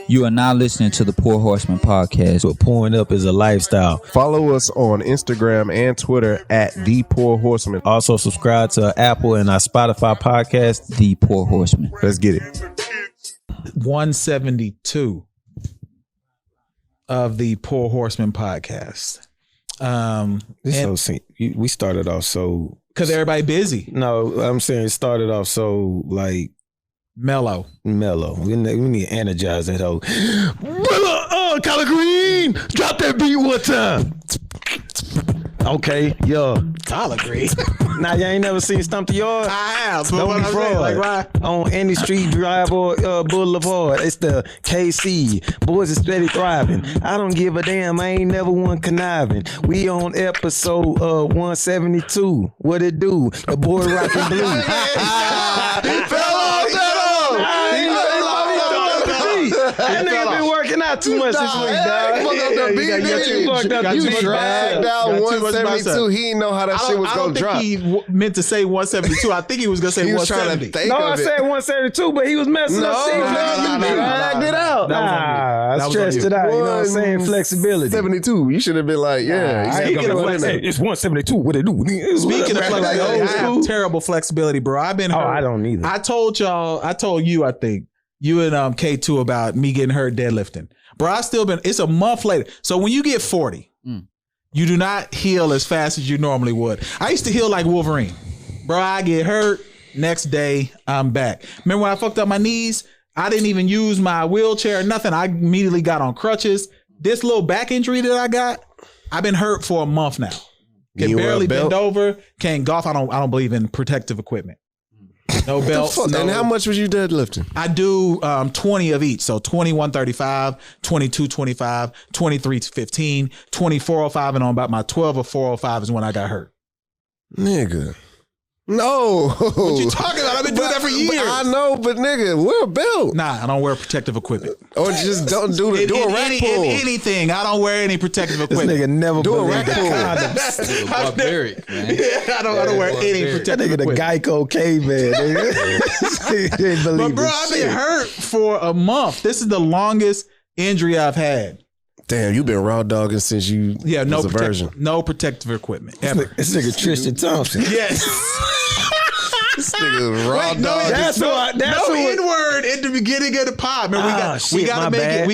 You are now listening to the Pour Horsemen podcast. But pouring up is a lifestyle. Follow us on Instagram and Twitter at The Pour Horsemen. Also subscribe to Apple and our Spotify podcast, The Pour Horsemen. Let's get it. 172 of the Pour Horsemen podcast. We started off so... Because everybody busy. No, I'm saying it started off so like... Mellow. We need to energize that whole... Collard Green! Drop that beat one time! Okay, yo. Collard Green? Nah, you ain't never seen Stump the Yard? I have. But Don't what be I'm saying, fraud. like, why? On any street, drive, or boulevard. It's the KC. Boys is steady thriving. I don't give a damn. I ain't never one conniving. We on episode 172. What it do? The boy rockin' blue. That nigga been working out too much this week, dog. You dragged out 172. He didn't know how that shit was going to drop. I don't think he meant to say 172. I think he was going to say 170. No, I said 172, but he was messing up. You dragged it out. I stretched it out. You know what I'm saying? Flexibility. 72. You should have been like, yeah. It's 172. What it do? Speaking of flexibility, I have terrible flexibility, bro. I've been hurt. I don't either. I told you, I think, you and K2 about me getting hurt deadlifting. Bro, it's a month later. So when you get 40, you do not heal as fast as you normally would. I used to heal like Wolverine. Bro, I get hurt, next day, I'm back. Remember when I fucked up my knees? I didn't even use my wheelchair or nothing. I immediately got on crutches. This little back injury that I got, I've been hurt for a month now. Can barely bend over, can't golf. I don't believe in protective equipment. No belts. And how much was you deadlifting? I do 20 of each. So 2135, 2225, 2315, 2405, and on about my 12 or 405 is when I got hurt. Nigga. No. What you talking about? I've been doing that for years. I know, but nigga, wear a belt. Nah, I don't wear protective equipment. Or just don't do a rack pull. Anything. I don't wear any protective equipment. This nigga never do a rack pull. Barbaric, man. Yeah, I don't wear any protective equipment. That nigga the Geico caveman. But bro, I've been hurt for a month. This is the longest injury I've had. Damn, you've been raw dogging since you was a virgin. No protective equipment ever. This nigga Tristan Thompson. Yes. This nigga raw dog. No N-word in the beginning of the pod. Man, we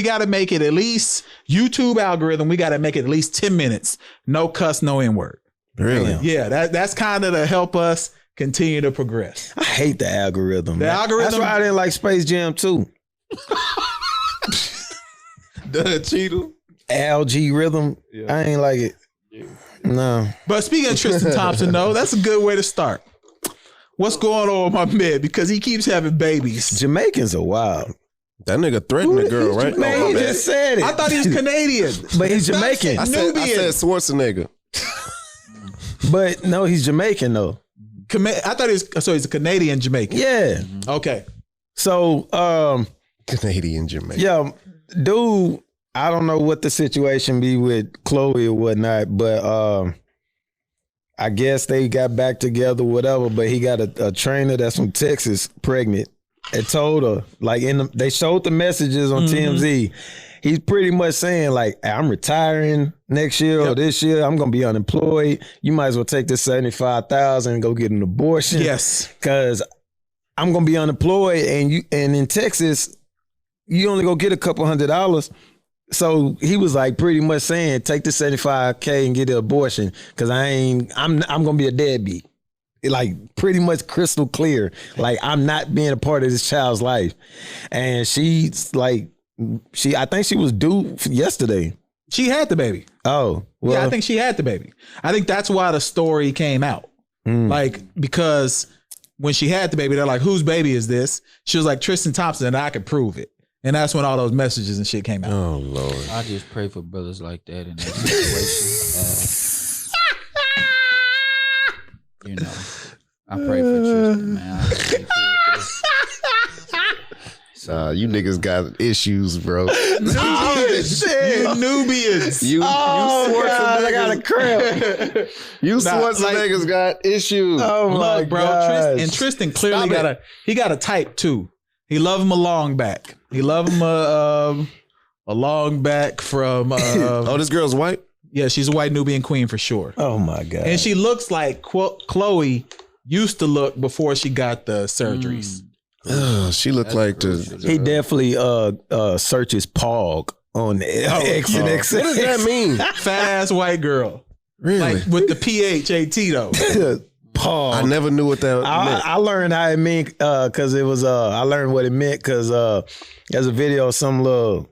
gotta make it at least YouTube algorithm. We gotta make it at least 10 minutes. No cuss, no N-word. Really? Yeah, that's kind of to help us continue to progress. I hate the algorithm. Algorithm. That's why I didn't like Space Jam 2. The cheetah. Algae rhythm. Yeah. I ain't like it. Yeah. No. But speaking of Tristan Thompson, though, that's a good way to start. What's going on with my man? Because he keeps having babies. Jamaicans are wild. That nigga threatened a girl, right? Man, he just said it. I thought he was Canadian. But he's Jamaican. I said Schwarzenegger. But no, he's Jamaican though. I thought he's a Canadian Jamaican. Yeah. Okay. So Canadian Jamaican. Yeah, dude, I don't know what the situation be with Chloe or whatnot, but I guess they got back together, whatever, but he got a trainer that's from Texas pregnant and told her, like, they showed the messages on TMZ. He's pretty much saying, like, I'm retiring next year or this year. I'm going to be unemployed. You might as well take this $75,000 and go get an abortion. Yes. Because I'm going to be unemployed, and in Texas, you only go get a couple $100. So he was like pretty much saying, take the $75K and get an abortion because I'm gonna be a deadbeat. Like pretty much crystal clear. Like I'm not being a part of this child's life. And she's like, I think she was due yesterday. She had the baby. Oh, well. Yeah, I think she had the baby. I think that's why the story came out. Like, because when she had the baby, they're like, whose baby is this? She was like, Tristan Thompson, and I could prove it. And that's when all those messages and shit came out. Oh, Lord. I just pray for brothers like that in that situation. I pray for Tristan, man. You niggas got issues, bro. Nubians. You God, I got a cramp. You Schwarzeneggers got issues. Oh my Look, bro, God. Tristan clearly got a type too. He love him a long back. He love him a long back from. Oh, this girl's white? Yeah, she's a white Nubian queen for sure. Oh my God. And she looks like Chloe used to look before she got the surgeries. She looked like the. He definitely searches Pog on X and X. What does that mean? Fat ass white girl. Really? Like with the PHAT though. Pog. I never knew what that meant. I learned how it meant because it was I learned what it meant because there's a video of some little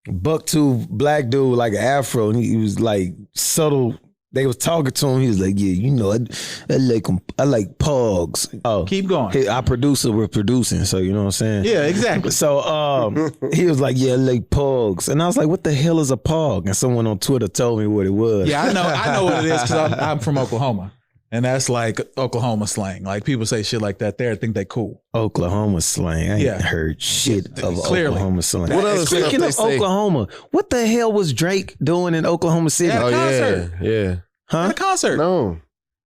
buck-tooth black dude like an afro, and he was like subtle. They was talking to him. He was like, "Yeah, you know, I like him. I like Pogs." Oh, Keep going. Hey, our producer were producing, so you know what I'm saying. Yeah, exactly. So he was like, "Yeah, I like Pogs," and I was like, "What the hell is a Pog?" And someone on Twitter told me what it was. Yeah, I know what it is because I'm from Oklahoma, and that's like Oklahoma slang. Like people say shit like that there, think they cool. Oklahoma slang. I ain't Yeah. heard shit of Clearly. Oklahoma slang. What other stuff Speaking they of say? Oklahoma, what the hell was Drake doing in Oklahoma City? Yeah. Oh, concert. yeah. At a concert. No.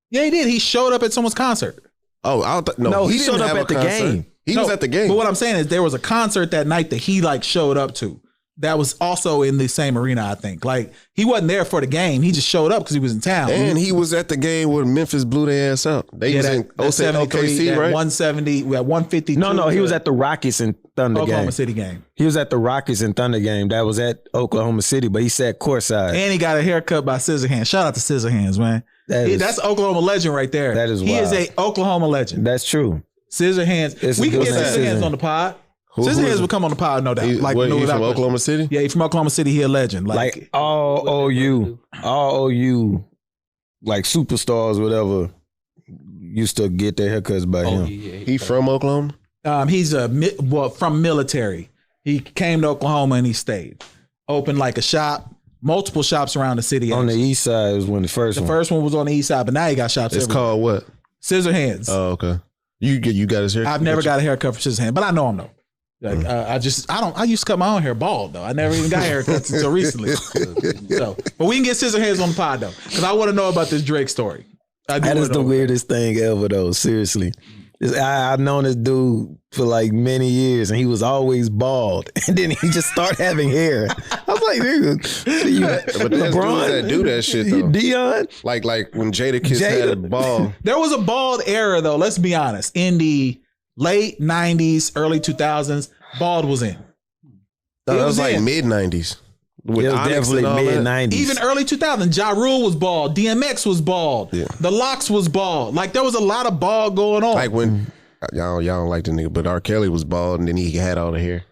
Yeah, he did. He showed up at someone's concert. Oh, No, he didn't showed up have a at the concert. game. He was No, at the game. But what I'm saying is there was a concert that night that he like showed up to. That was also in the same arena, I think. Like he wasn't there for the game. He just showed up because he was in town. And he was at the game where Memphis blew their ass out. They was in OKC, right? 170, we had 152. No, he was at the Rockets and Thunder Oklahoma game. City game. He was at the Rockets and Thunder game. That was at Oklahoma City, but he sat courtside. And he got a haircut by Scissorhands. Shout out to Scissorhands, man. That's Oklahoma legend right there. That is He is wild. a Oklahoma legend. That's true. Scissorhands. It's We a can good get name, Scissorhands Scissorhands. on the pod. Who is Scissorhands it? would come on the pod, no doubt. He, Like, what, no he without from question. Oklahoma City? Yeah, he's from Oklahoma City. He a legend. Like all OU, like superstars, whatever, used to get their haircuts by him. He from Oklahoma? He's from military. He came to Oklahoma and he stayed. Opened like a shop, multiple shops around the city. On the east side was when the first The one. first one was on the east side, but now he got shops It's everywhere. called what? Scissorhands. Oh, okay. You got his hair? I've never got a haircut for Scissorhands, but I know him though. Like, I used to cut my own hair bald though. I never even got haircuts until recently. So, but we can get Scissorhands on the pod though, because I want to know about this Drake story. That is the weirdest thing ever, though. Seriously, I've known this dude for like many years, and he was always bald, and then he just started having hair. I was like, "Dude, But there's dudes that do that shit though. Dion, Like when Jadakiss had a ball. There was a bald era though. Let's be honest. In the late '90s, early 2000s, bald was in. That was like in. mid 90s. it was definitely mid '90s. Even early 2000s, Ja Rule was bald. DMX was bald. Yeah. The Lox was bald. Like there was a lot of bald going on. Like when y'all don't like the nigga, but R. Kelly was bald and then he had all the hair.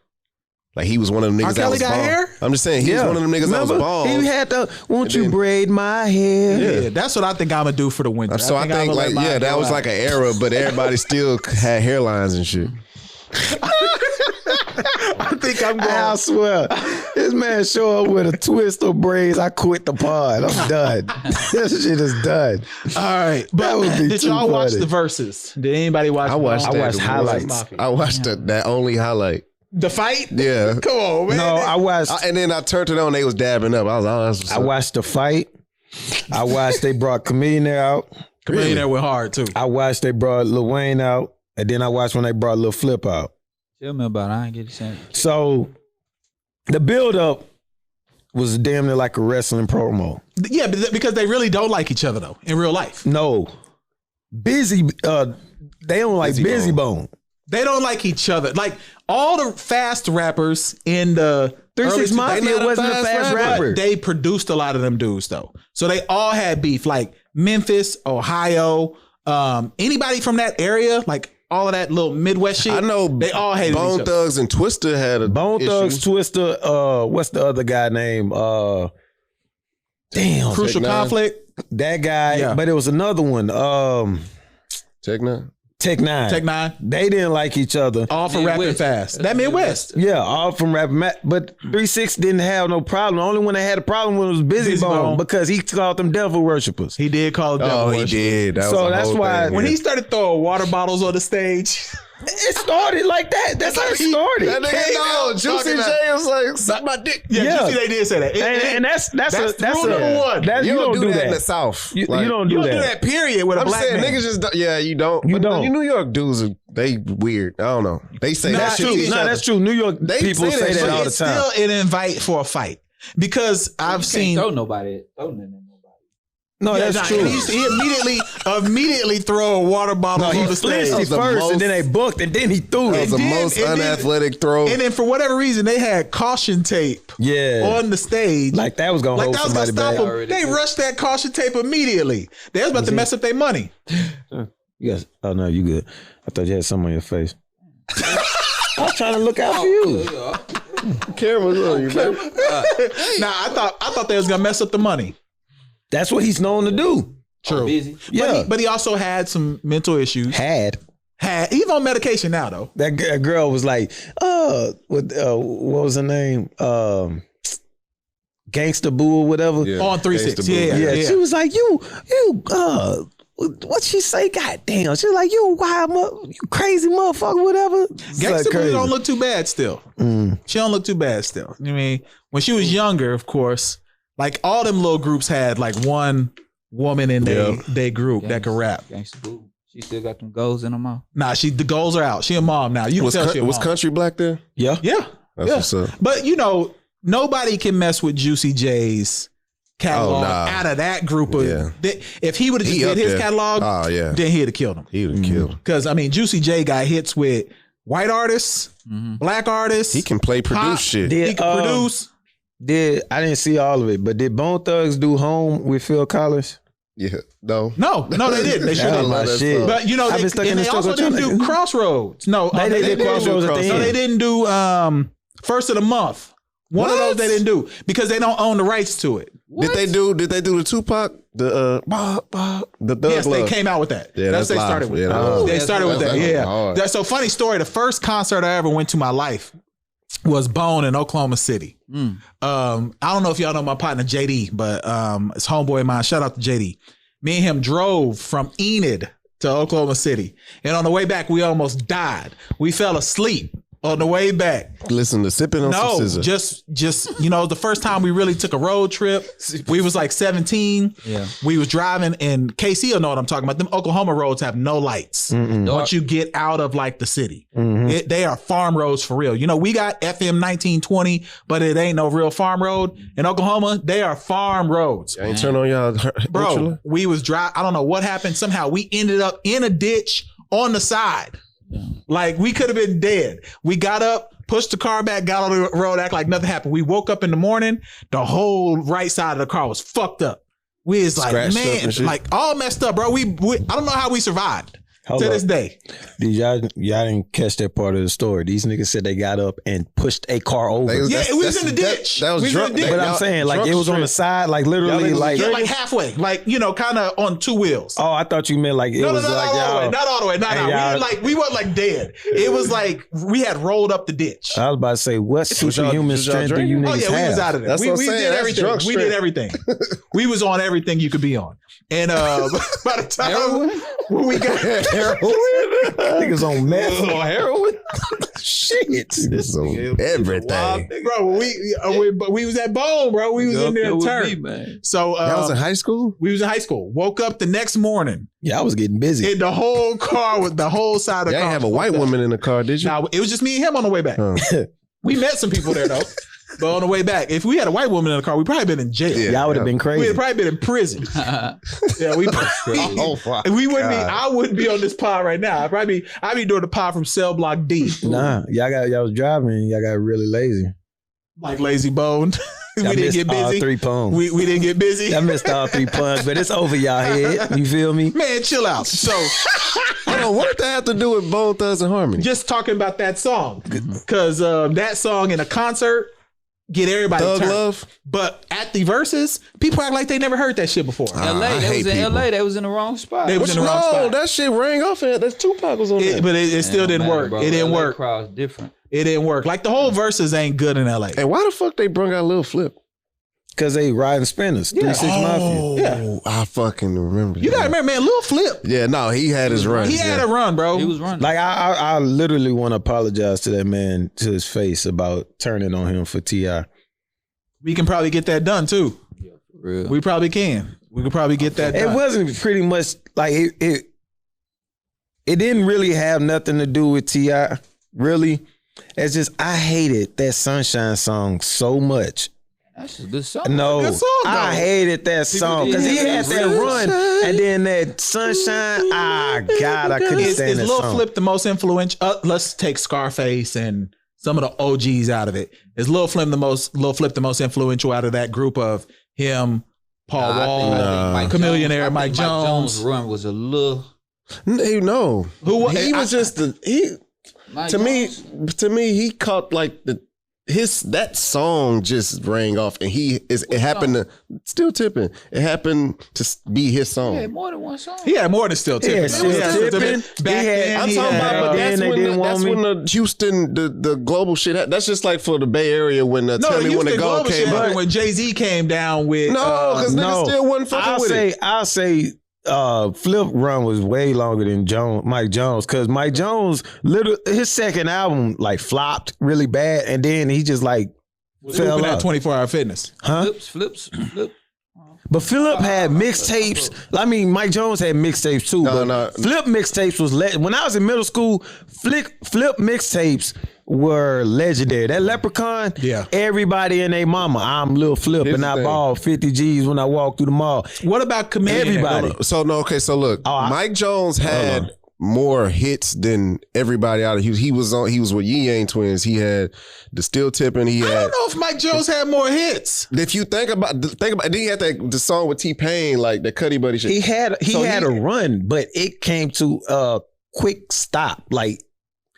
Like he was one of them niggas R. that Kelly was got bald. hair? I'm just saying he was one of them niggas that was Remember? bald. He had the "Won't you then- braid my hair?" yeah, that's what I think I'm gonna do for the winter. So I think I'ma like let mine that grow was out. like an era, but everybody still had hairlines and shit. I think I'm going. I swear, this man show up with a twist of braids. I quit the pod. I'm done. This shit is done. All right, but would be did too y'all watch funny. the verses? Did anybody watch? I watched I that. watched highlights. Mafia. I watched that only highlight. The fight. Yeah. Come on, man. No, I watched. And then I turned it on. They was dabbing up. I was like, oh, that's what's I up. watched the fight. I watched they brought Chameleon out. Chameleon there went hard too. I watched they brought Lil Wayne out, and then I watched when they brought Lil Flip out. Tell me about it. I ain't get the same. So the build up was damn near like a wrestling promo. Yeah, because they really don't like each other though in real life. No, they don't like Busy Bone. They don't like each other. Like all the fast rappers in the 36 early Mafia 2000s, wasn't a fast rapper. They produced a lot of them dudes though. So they all had beef. Like Memphis, Ohio, anybody from that area, like all of that little Midwest shit. I know they all hated Bone each other. Thugs and Twister had a Bone issue. Thugs, Twister, what's the other guy name? Damn, Crucial Tech Nine. conflict. that guy. Yeah. But it was another one. Tech Nine. Tech Nine. Tech Nine. They didn't like each other. All for rapping Midwest. fast. That Midwest. Yeah, all from rapping. But 3-6 didn't have no problem. The only one that had a problem with was Busy Busy Bone Bone. because he called them devil worshippers. He did call it devil Oh, he worship. did. That So was a that's whole why thing, When yeah. he started throwing water bottles on the stage, It started like that. That's how it started. That nigga, no, No, Juicy J was like, suck my dick. Yeah, Juicy, they did say that. And that's rule number one. You don't do that in the South. You don't do that. Period with a black man. Niggas just don't. Yeah, you don't. You But don't. New York dudes, they weird. I don't know. They say that shit to each other. That's true. New York people say that all the It's time. still an invite for a fight because I've seen. Throw nobody. Throw nobody. No, that's true. He immediately throw a water bottle on the stage. He first, and then they booked, and then he threw That it. was the most unathletic throw. And then for whatever reason, they had caution tape on the stage. Like that was going to hold somebody back. They rushed that caution tape immediately. They was about to mess up their money. Yes. Oh, no, you good. I thought you had something on your face. I was trying to look out for you. Camera's on you, man. Nah, I thought they was going to mess up the money. That's what he's known to do. True. Busy. Yeah. But he also had some mental issues. He's on medication now, though. That girl was like, what was her name? Gangsta Boo or whatever. Yeah. On 3-6. Yeah. She was like, you, what she say? God damn. She was like, you crazy motherfucker, whatever. Gangsta Boo don't look too bad still. She don't look too bad still. I mean, when she was younger, of course, like all them little groups had like one woman in their group that could rap. Gangsta Boo. She still got them goals in her mouth. Nah, the goals are out. She a mom now. You can tell she a mom. Was Country Black there? Yeah. Yeah. That's what's up. But nobody can mess with Juicy J's catalog out of that group of. Yeah. If he would have just did his catalog, then he'd have killed him. He would have killed. Because I mean, Juicy J got hits with white artists, black artists. He can produce shit. He can produce. I didn't see all of it, but did Bone Thugs do Home with Phil Collins? Yeah. No, they didn't. They should have. Shit. But they also didn't do Crossroads. No, they did Crossroads at the end. No, they didn't do First of the Month. One of those they didn't do because they don't own the rights to it. What? Did they do the Tupac? The Thug Yes, Love? they came out with that. Yeah, that's what they started with. They started with that. Yeah. Hard. That's so funny story. The first concert I ever went to in my life was Bone in Oklahoma City. I don't know if y'all know my partner JD, but it's homeboy of mine. Shout out to JD. Me and him drove from Enid to Oklahoma City. And on the way back, we almost died. We fell asleep on the way back. Listen to sipping on some scissor. just the first time we really took a road trip, we was like 17. Yeah. We was driving, and KC will know what I'm talking about. Them Oklahoma roads have no lights once you get out of like the city. They are farm roads for real. We got FM 1920, but it ain't no real farm road. In Oklahoma, they are farm roads. I ain't turn on y'all. Bro, we was driving. I don't know what happened. Somehow we ended up in a ditch on the side. Like we could have been dead. We got up, pushed the car back, got on the road, act like nothing happened. We woke up in the morning, the whole right side of the car was fucked up. We is like, man, like all messed up, bro. We I don't know how we survived this day. Dude, y'all didn't catch that part of the story. These niggas said they got up and pushed a car over. We was in the ditch. That was drunk. But I'm saying, like, it was on the side, like literally, like halfway, like kind of on two wheels. Oh, I thought you meant like it was like y'all. Not all the way. We weren't like dead. It was like we had rolled up the ditch. I was about to say, what superhuman strength do you niggas have? Oh yeah, we was out of there. We did everything. We did everything. We was on everything you could be on. And by the time when we got niggas on meth or heroin, shit, this on everything, bro. But we was at Bone, bro. We was in there turn. So I was in high school. We was in high school. Woke up the next morning. Yeah, I was getting busy. And the whole car with the whole side of the car. You didn't have a white woman in the car, did you? No, it was just me and him on the way back. We met some people there though. But on the way back, if we had a white woman in the car, we'd probably been in jail. Yeah, I would have been crazy. We'd probably been in prison. Yeah, we wouldn't be. I wouldn't be on this pod right now. I'd be doing the pod from Cell Block D. Nah, y'all was driving. Y'all got really lazy, like lazy boned. We didn't get busy. All 3 puns. We didn't get busy. I missed all 3 puns, but it's over y'all head. You feel me? Man, chill out. So, hold on, what did that have to do with Bone Thugs and Harmony? Just talking about that song, because that song in a concert get everybody Thug turned. Love. But at the verses, people act like they never heard that shit before. LA, they was in people. LA, they was in the wrong spot. They was in the wrong spot. That shit rang off at that Tupac was on there. But it still didn't work. Bro. It didn't LA work. Crowd's different. It didn't work. Like the whole verses ain't good in LA. And why the fuck they brung out Lil Flip? Because they riding spinners. 3-6 Mafia. Yeah. I fucking remember. You gotta remember, man, Lil Flip. Yeah, no, he had his run. He had a run, bro. He was running. Like I literally want to apologize to that man to his face about turning on him for T.I. We can probably get that done too. Yeah, for real. We probably can. We could probably get that done. It wasn't pretty much like it didn't really have nothing to do with T.I. Really. It's just I hated that Sunshine song so much. That's a good song. No, Good song, though. I hated that song because he had that run and then that Sunshine. God, I couldn't stand Is that Lil song. Flip the most influential? Let's take Scarface and some of the OGs out of it. Is Lil Flip the most influential out of that group of him, Paul Wall, Chameleon Era, Mike Jones? Run was a little. No, He was just Mike to Jones? me he caught like that song just rang off, and it happened to Still Tipping. It happened to be his song. He had more than one song. He had more than Still Tipping. Yeah, Still Tipping. Back then, I'm he talking had, about, but Then that's They Didn't Want Me. when the Houston, the global shit. That's just like for the Bay Area when Tell Me When to Go came out. when Jay-Z came down with No, because niggas still wasn't fucking with it. I'll say Flip run was way longer than Mike Jones, because Mike Jones his second album like flopped really bad, and then he just like fell at out. 24-hour fitness. Huh? Flip. But Philip had mixtapes. I mean, Mike Jones had mixtapes too. But Flip mixtapes was when I was in middle school. Flip mixtapes were legendary. That Leprechaun, Yeah. Everybody and their mama. I'm Lil Flip, and I ball 50 G's when I walk through the mall. What about Chameleon? Everybody. So look, Mike Jones had more hits than everybody out of Houston. He was with Yee Yang Twins. He had the Still Tipping. I don't know if Mike Jones had more hits. If you think about, then he had the song with T-Pain, like the Cuddy Buddy shit. He had a run, but it came to a quick stop. Like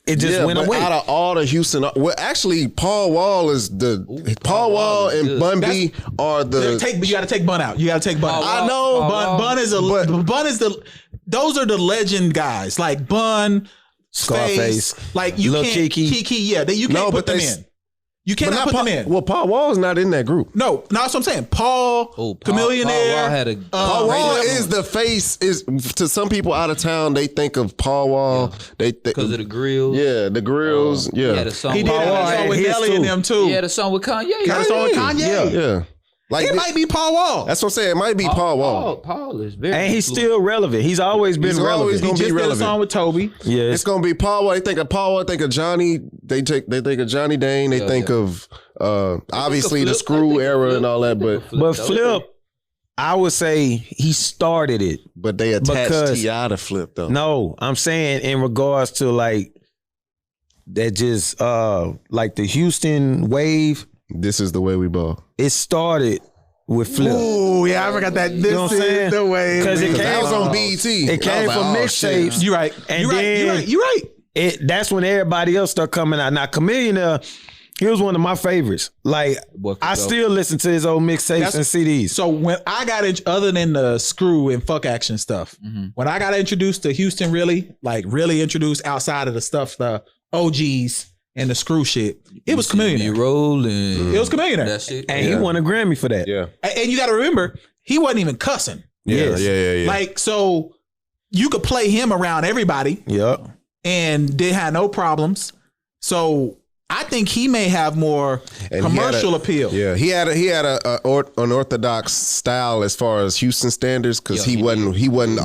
it just went away. Out of all the Houston, well, actually, Paul Wall is Paul Wall and Bun B are the. You got to take Bun out. You got to take Bun out. I know, Bun is the. Those are the legend guys, like Bun, Scarface, like you Lil can't Kiki. Yeah, you can't put them in. You cannot put them in. Well, Paul Wall is not in that group. No, that's what I'm saying. Paul Chameleon Paul Wall is the face. Is to some people out of town, they think of Paul Wall. They Because of the grills. Yeah, the grills. He had a song. He did have a song with Nelly and them too. He had a song with Kanye. Got a song with Kanye. Yeah. Like It might be Paul Wall. That's what I'm saying. It might be Paul Wall. Paul is very. And he's still relevant. He's always been relevant. always He gonna just be did a relevant. song with Toby. Yeah, It's gonna be Paul Wall. They think of Paul Wall. They think of Johnny. They think of Johnny Dane. They think of obviously the Screw era and all that. but Flip, I would say he started it. But they attached Because- T.I. to Flip though. No, I'm saying in regards to like that, just like the Houston wave. This is the way we ball. It started with Flip. Oh yeah, I forgot that. This know what I'm saying? is the way. Because it That came was on BET. It came from mixtapes. You right. And You then right. That's when everybody else started coming out. Now, Chameleon, he was one of my favorites. Like, I still listen to his old mixtapes and CDs. So when I got other than the Screw and Fuck Action stuff, when I got introduced to Houston, really introduced outside of the stuff, the OGs and the Screw shit, it was Chameleon. Rolling. It was Chameleon. That's it. And he won a Grammy for that. Yeah. And you got to remember, he wasn't even cussing. Yeah. Like, so you could play him around everybody Yep. and didn't have no problems. So I think he may have more And commercial appeal. Yeah, he had an orthodox style as far as Houston standards because he wasn't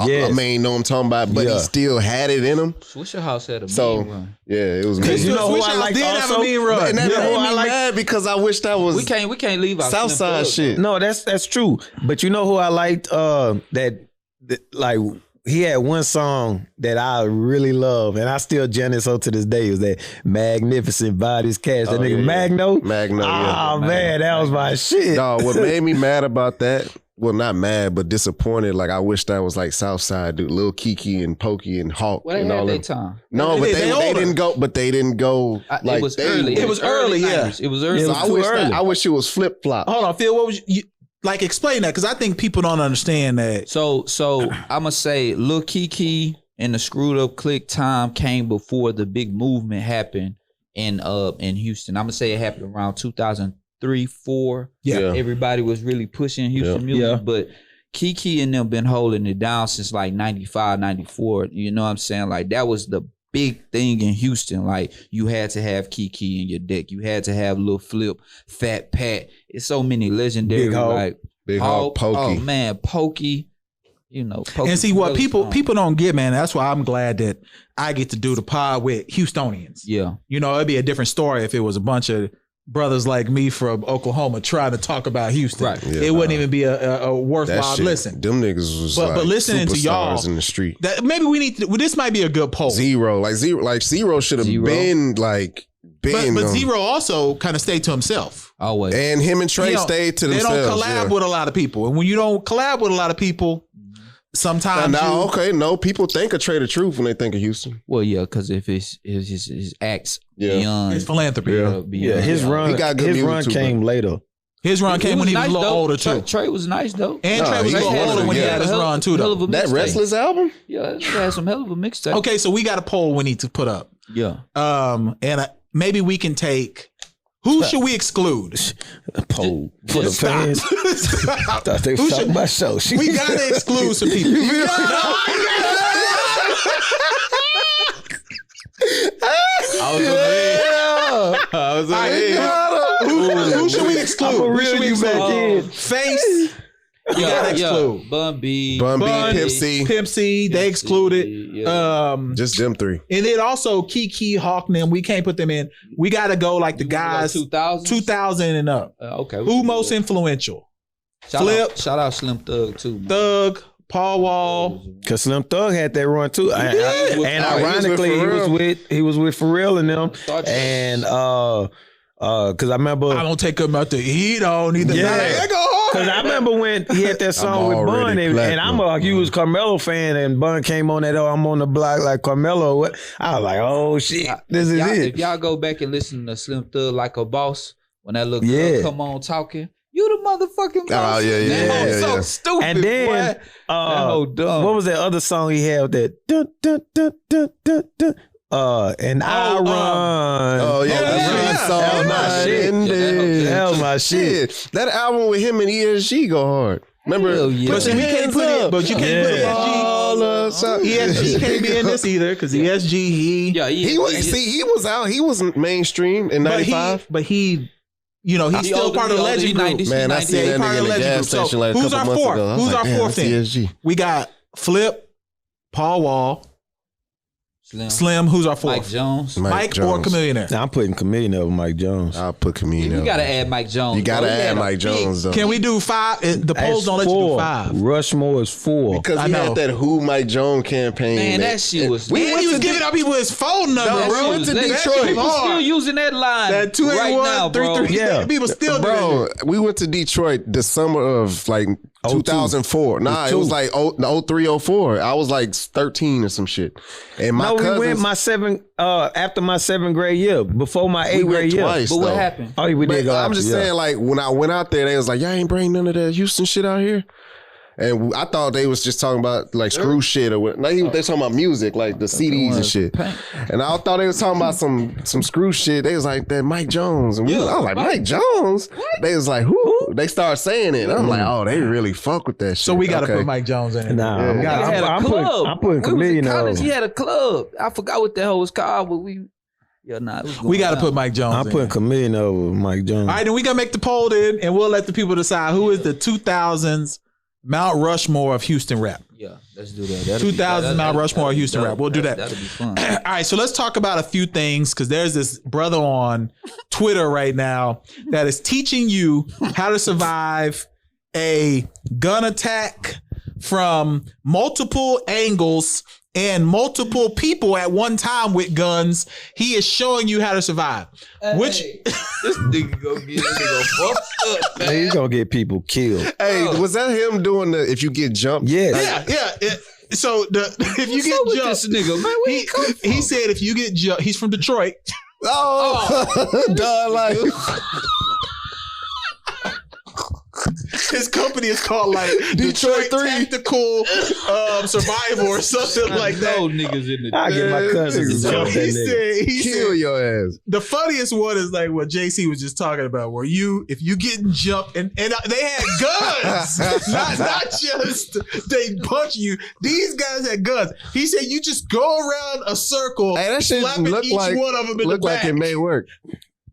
Yes. a main. Know what I'm talking about, but he still had it in him. Swisher had a So mean run. yeah, it was mean. You know who Switch I House like did have a also? mean run. And that You know made who me I like? mad because I wish that was We can't leave our Southside shit. No, that's true. But you know who I liked? That like he had one song that I really love, and I still jealous to this day. Was that Magnificent Bodies Cash? That nigga Magno. Magno, yeah. Oh man, that was my shit. No, what made me mad about that? Well, not mad, but disappointed. Like I wish that was like Southside, dude, Lil Kiki and Pokey and Hawk Well, they and all had their that. time. No, but they older. didn't go. But they didn't go. It was early. It was early, yeah. 90s. It was early. It So was I too wish early. I wish it was flip flop. Hold on, Phil. What was you like? Explain that because I think people don't understand that. So I'm gonna say Lil Kiki and the Screwed Up Click time came before the big movement happened in Houston. I'm gonna say it happened around 3, 4. Yeah. Everybody was really pushing Houston music, Yeah. but Kiki and them been holding it down since like 95, 94. You know what I'm saying? Like that was the big thing in Houston. Like you had to have Kiki in your deck. You had to have Lil Flip, Fat Pat. It's so many legendary Big Hog. like Big Hog, Pokey. Oh man, Pokey. You know, Pokey And see what was, people don't get, man. That's why I'm glad that I get to do the pod with Houstonians. Yeah. You know, it'd be a different story if it was a bunch of brothers like me from Oklahoma trying to talk about Houston. Right. Yeah, it wouldn't even be a That worthwhile shit, listen. them niggas was But like listening to y'all- superstars in the street. That maybe we need to. Well, this might be a good poll. Zero should have Zero. been like been. But on- Zero also kind of stayed to himself. Always. and him and Trey You know, stayed to they themselves. don't collab with a lot of people, and when you don't collab with a lot of people, sometimes Now, you, okay, no, people think of Trey the Truth when they think of Houston. Well, yeah, because if it's his acts Yeah. beyond, it's philanthropy. Yeah. Yeah, his run. He got good His music run too, came later. His run came when he was nice, a little though. older Trey, too. Trey was nice though. And No, Trey was a he little was, older when he yeah. had his run too, Hell though. of a That mixtape. Restless album? Yeah, he had some hell of a mixtape. Okay, so we got a poll we need to put up. Yeah. And maybe we can take. Who should we exclude? A poll for the Just fans. I thought they Who was should- talking about show. We gotta exclude some people. Who should we exclude? I'ma Who should reel we you back exclude? in. Face. You gotta exclude. Bun B. Bun B, Bun, Pimp C. Pimp C, they excluded. Yeah. Just them three. And then also Kiki, Hawk, and them, we can't put them in. We gotta go like the guys 2000. 2000 and up. Okay. Who most influential? Flip. Shout out Slim Thug too. Man. Thug, Paul Wall. Cause Slim Thug had that run too, and did. ironically, he was with Pharrell and them, and cause I remember, I don't take him out to eat on either. Yeah. They go hard. cause I remember when he had that song with Bun, already and I'm platinum. a huge Carmelo fan, and Bun came on that. Oh, I'm on the block like Carmelo. What? I was like, oh shit, this is Y'all, it. if y'all go back and listen to Slim Thug Like a Boss, when that little Yeah. girl come on talking, you the motherfucking boss. Oh, yeah, That yeah, hoe yeah, so yeah. stupid. And then, boy. That hoe dumb. what was that other song he had? That dun, dun, dun, dun, dun, dun. And I run. Oh yeah, yeah, that's yeah. right. So That was my nice. shit. Indeed. That was my shit. Shit. That album with him and ESG go hard. Remember? Hell yeah. Put But see, your we can't hands put it. up. But you can't put Yeah. All ESG. of some- ESG can't be in this either because ESG yeah, He was he was out. He was mainstream in '95. but he, you know, he's He still older, part of he the older, legend he group. 90s. Man, I He seen that part nigga of in the the legend gas group. So station like a who's couple our months fourth? ago. I was Who's like, our damn, fourth that's then? ESG. We got Flip, Paul Wall, Slim. Who's our fourth? Mike Jones. Mike or Jones. Chameleonaire? Now I'm putting Chameleon over Mike Jones. I'll put Camino. You gotta add Mike Jones. You gotta bro. He add had a Mike big- Jones though. Can we do 5? The polls That's don't let you do 4. 5. Rushmore is 4. Because I he know. had that Who Mike Jones campaign. Man, that shit was. We And went he was to giving out people his phone number, No, bro. we went to That Detroit. shit, people still using that line That right 281 now, bro. 33. Yeah. People still do Bro, that. we went to Detroit the summer of like 2004. Nah, it was like 03, 04. I was like 13 or some shit. And my No, we cousins, went my 7th after my 7th grade year, before my 8th we went grade year. twice. But what though. happened? Oh, we But did go. I'm after, just yeah. saying, like, when I went out there, they was like, y'all ain't bring none of that Houston shit out here. And I thought they was just talking about like screw shit or what. Like, they talking about music, like the CDs and shit. And I thought they was talking about some screw shit. They was like that Mike Jones. And I was like, Mike Jones? They was like, who? They started saying it. And I'm like, oh, they really fuck with that shit. So we got to Okay. put Mike Jones in. Nah, Yeah. I'm, Nigga had a I'm club. putting We was in Chameleon college, over. he had a club. I forgot what the hell it was called, but we. Yeah, nah. It was We got to going put down. Mike Jones I'm in. putting Chameleon over Mike Jones. All right, then we got to make the poll then, and we'll let the people decide who is the 2000s Mount Rushmore of Houston rap. Yeah, let's do that. That'll be- 2000 Mount Rushmore Houston rap. We'll do that. That'll be fun. All right, so let's talk about a few things because there's this brother on Twitter right now that is teaching you how to survive a gun attack from multiple angles and multiple people at one time with guns. He is showing you how to survive. Which This nigga gonna get this nigga fucked up, man. Hey, he's gonna get people killed. Hey, was that him doing the if you get jumped? Yes. yeah. So if you What's up with get this jumped, nigga, man? Where he come from? he said if you get jumped, he's from Detroit. Oh, duh, like His company is called like Detroit 3 Tactical Survival or something like that. No niggas in the I get my cousins to jump that nigga. He Kill said, your ass. the funniest one is like what JC was just talking about, where if you getting jumped and they had guns, not just they punch you. These guys had guns. He said you just go around a circle, Hey, that shit slapping look each like one of them in the back. it may work.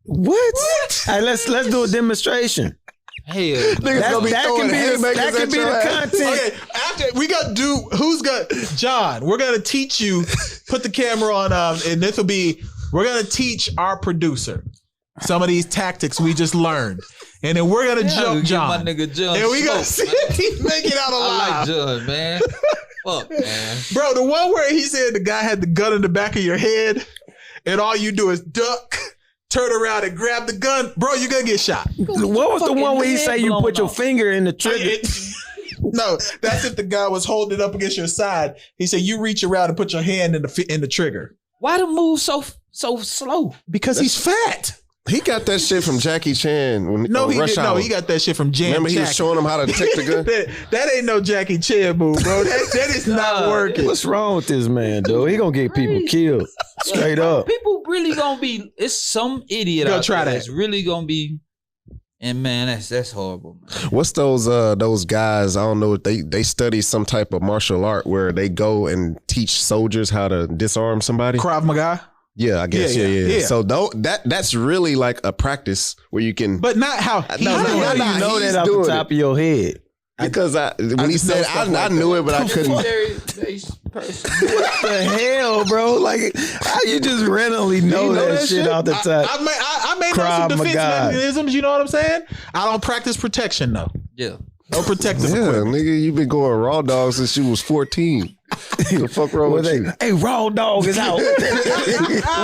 What? Hey, let's do a demonstration. hell. That can be the content. Okay, after we got to do who's got John. We're gonna teach you. Put the camera on, and this will be. We're gonna teach our producer some of these tactics we just learned, and then we're gonna jump John. My nigga John. And we gonna see if he make it out alive. I like John, man. Fuck, man. Bro, the one where he said the guy had the gun in the back of your head, and all you do is duck, turn around, and grab the gun. Bro, you're gonna get shot. What was the one where he say you put your finger in the trigger? No, that's if the guy was holding it up against your side. He said you reach around and put your hand in the trigger. Why the move so slow? Because he's fat. He got that shit from Jackie Chan. When, No, he Rush didn't. Hour. No, he got that shit from Jam. Remember, he was Jackie. showing him how to take the gun. that ain't no Jackie Chan move, bro. That is not working. What's wrong with this man, dude? He gonna get people killed straight up. People really gonna be. It's some idiot Go out try there that. that's really gonna be. And man, that's horrible, man. What's those guys? I don't know. They study some type of martial art where they go and teach soldiers how to disarm somebody. Krav Maga. Yeah, I guess. Yeah. Yeah. So that's really like a practice where you can. But not how he No, How no, do no, you know he's that off the doing top of your head? because when he just know said, stuff I like knew it, but I couldn't. Military-based person. What the hell, bro? Like, how you just randomly know that shit off the top? I may know some Krav defense Maga. mechanisms. You know what I'm saying? I don't practice protection though. Yeah. No protective Yeah, equipment. nigga, you been going raw dog since you was 14. The fuck wrong with you? Hey, raw dog is out.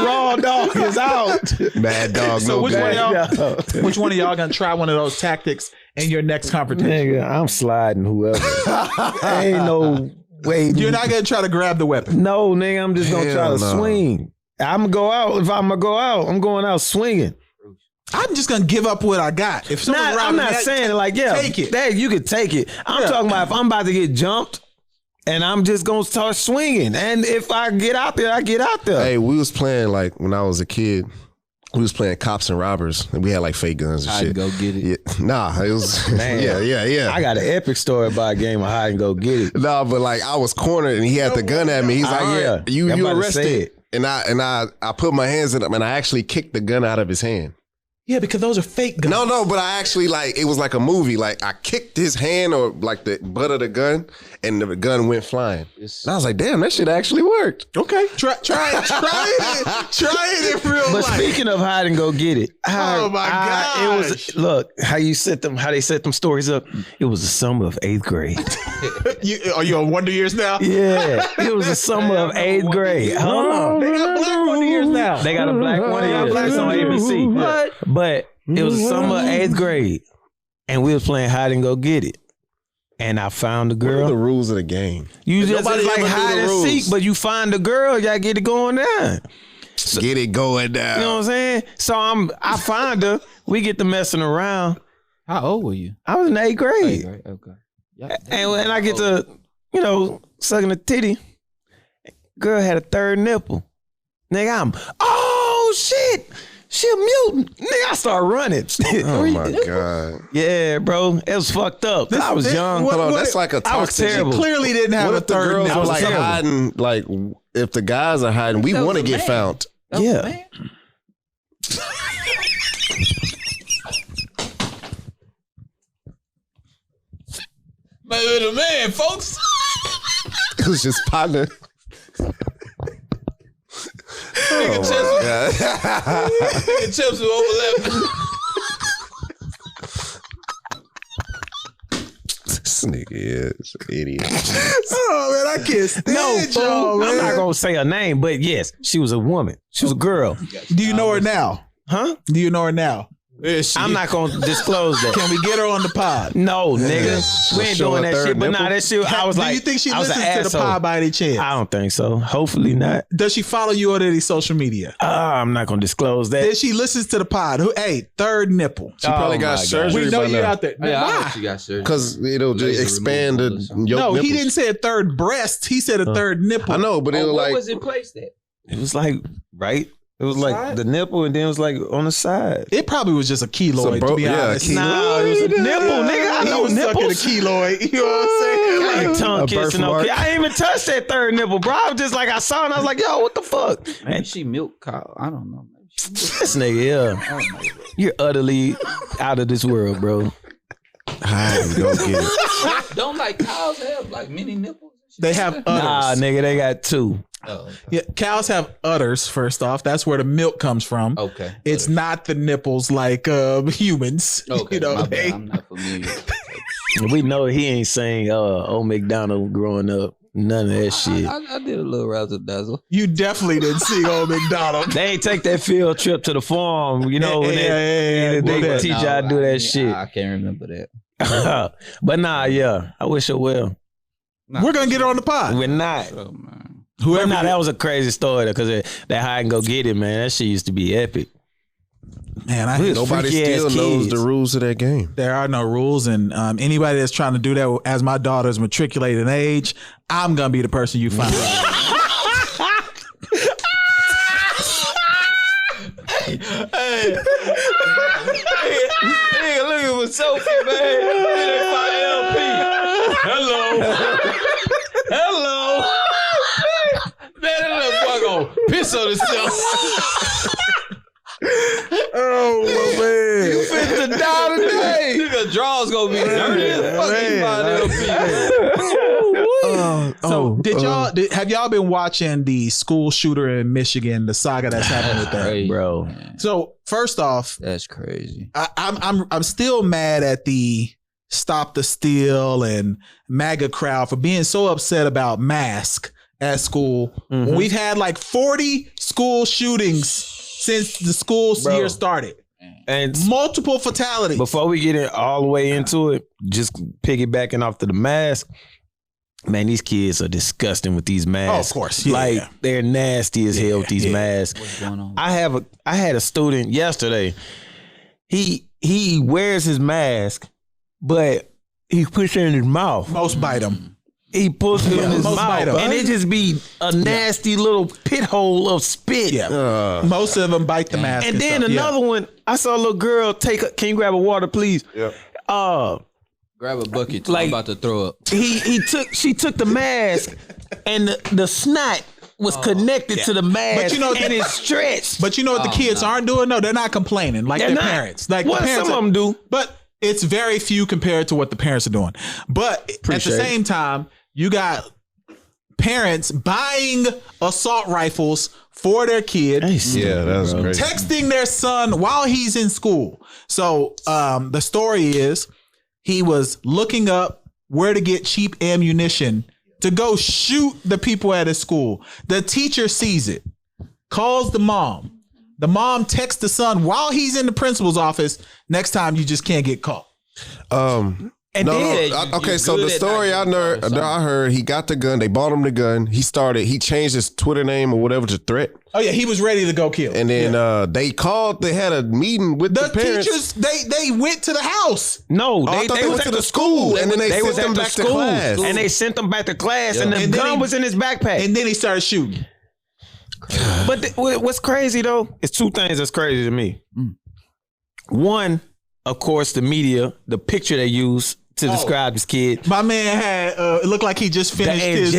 Raw dog is out. Bad dog, So no which one good. of y'all? Which one of y'all gonna try one of those tactics in your next confrontation? Nigga, I'm sliding whoever. Ain't no way. You're not gonna try to grab the weapon. No, nigga, I'm just gonna try Hell to no. swing. I'm gonna go out. If I'm gonna go out, I'm going out swinging. I'm just gonna give up what I got. If someone I'm not saying like, yeah, take it. That, you could take it. I'm talking about if I'm about to get jumped and I'm just gonna start swinging. And if I get out there, I get out there. Hey, we was playing like when I was a kid. We was playing cops and robbers, and we had like fake guns and I'd shit. go get it. Yeah. Nah, it was Man. yeah. I got an epic story about a game of hide and go get it. No, but like I was cornered and he had the gun at me. He's like, Ah, "All yeah. right, you I'm about to say arrested." it. And I put my hands in him and I actually kicked the gun out of his hand. Yeah, because those are fake guns. No, but I actually like it was like a movie. Like I kicked his hand or like the butt of the gun, and the gun went flying. And I was like, "Damn, that shit actually worked." Okay, try it in real But life. speaking of hide and go get it, Oh my it was gosh. look how they set them stories up. It was the summer of 8th grade. Are you on Wonder Years now? Yeah, it was the summer of 8th grade. Hold on. They got black Wonder Years now. They got a black one They got here. black It's on Wonder Years. ABC. But it was the summer of 8th grade, and we was playing hide and go get it. And I found the What are the girl. rules of the game? You just Nobody it's like ever knew hide the and rules. seek, but you find the girl, y'all get it going down. Get it going down. You know what I'm saying? So I find her. We get to messing around. How old were you? I was in 8th grade. Okay. Yeah, And when I get to, sucking a titty, girl had a third nipple. Nigga, oh shit, she a mutant. Nigga, I start running. Oh my god. Yeah, bro, it was fucked up. I was young. what- Hold on, what- that's like a I was toxic. terrible. Clearly didn't have What a if the third girls nipple. are like terrible. hiding? Like if the guys are hiding, we That was want to a get man. found. That was Yeah. a man. Man, the man, folks. It was just partner. Oh my god. Nigga chips were overlapping. This nigga is an idiot. Oh man, I can't stand No, y'all, fool, I'm man. not gonna say her name, but yes, she was a woman. She was a girl. Do you know her now? Huh? Do you know her now? I'm not gonna disclose that. Can we get her on the pod? No, nigga, we ain't doing that shit. But nah, that shit. I was like, do you think she I was listens to the pod by any chance? I don't think so. Hopefully not. Does she follow you on any social media? I'm not gonna disclose that. Then she listens to the pod. Hey, third nipple. She probably got surgery. We know by you now. out there. Yeah, I Why? know she got surgery. Because it'll just expand the yolk No, he nipples. didn't say a third breast. He said a third nipple. I know, but it'll Where like. was it placed at? It was like right. It was like Side? the nipple, and then it was like on the side. It probably was just a keloid, to be honest. Nah, it was a nipple, nigga. I know He was sucking nipples. a keloid. You know what I'm saying? Like tongue A kissing. birthmark. Okay, I ain't even touched that third nipple, bro. I was just like, I saw it, and I was like, yo, what the fuck? Maybe she milk cow. I don't know. Maybe she milk- This nigga, yeah. I don't know. You're utterly out of this world, bro. I can go get it. Don't like cows have like mini nipples? They have udders. Nah, nigga, they got two. Oh, Yeah, cows have udders, first off. That's where the milk comes from. okay. It's not the nipples like humans. Okay, You know, my bad. they- I'm not familiar. We know he ain't saying old McDonald growing up. None of that shit. I did a little razzle dazzle. you definitely didn't see old McDonald. They ain't take that field trip to the farm, you know, when Yeah, they yeah. teach y'all to do that shit. I can't remember that. But nah, yeah, I wish it will. We're going to get her on the pod. We're not. Oh, man. But nah, that was a crazy story though, because that hide and go get it, man. That shit used to be epic. Man, Nobody freaky ass still knows kids. the rules of that game. there are no rules, and anybody that's trying to do that as my daughter's matriculated in age, I'm going to be the person you find. Hey, look at what Sophie, man. Hello. Man, that little boy gonna piss on himself. Oh, my man. You fit to die today. Nigga, drawers gonna be dirty as fuck. He find So have y'all been watching the school shooter in Michigan, the saga that's happening with that? crazy, bro. man. So first off, That's crazy. I'm still mad at the Stop the Steal and MAGA crowd for being so upset about mask at school. When we've had like 40 school shootings since the school year started. And Multiple fatalities. before we get in all the way into it, just piggybacking off to the mask, man, these kids are disgusting with these masks. Oh, of course. Yeah, like yeah. they're nasty as hell with these masks. What's going on? I had a student yesterday. He wears his mask, but he puts it in his mouth. Most bite them. He puts it in his most bite mouth, 'em. and it just be a nasty little pit hole of spit. Yeah. Most of them bite the mask. And then stuff. Yeah. another one, I saw a little girl can you grab a water, please? Yep. Grab a bucket. Like- I'm about to throw up. She took the mask, and the snot was connected to the mask, But you know- and it stretched. But you know what the kids aren't doing? No, they're not complaining like They're their not. parents. Like Well, the parents some of them do. But it's very few compared to what the parents are doing. But at Appreciate the it. same time, you got parents buying assault rifles for their kid, Yeah, that was crazy. texting their son while he's in school. So the story is he was looking up where to get cheap ammunition to go shoot the people at his school. The teacher sees it, calls the mom. The mom texts the son while he's in the principal's office. Next time you just can't get caught. And then Okay, you so good the at story not getting caught or I heard, he got the gun. They bought him the gun. He changed his Twitter name or whatever to Threat. Oh yeah, he was ready to go kill. And then they had a meeting with the, the parents. teachers, they went to the house. no, I thought they went was to at the school, and then they was sent them at the back to school, class. and they sent them back to class, and the And then gun he- was in his backpack. And then he started shooting. But what's crazy though, it's two things that's crazy to me. One, of course, the media, the picture they use to describe this kid. My man had it looked like he just finished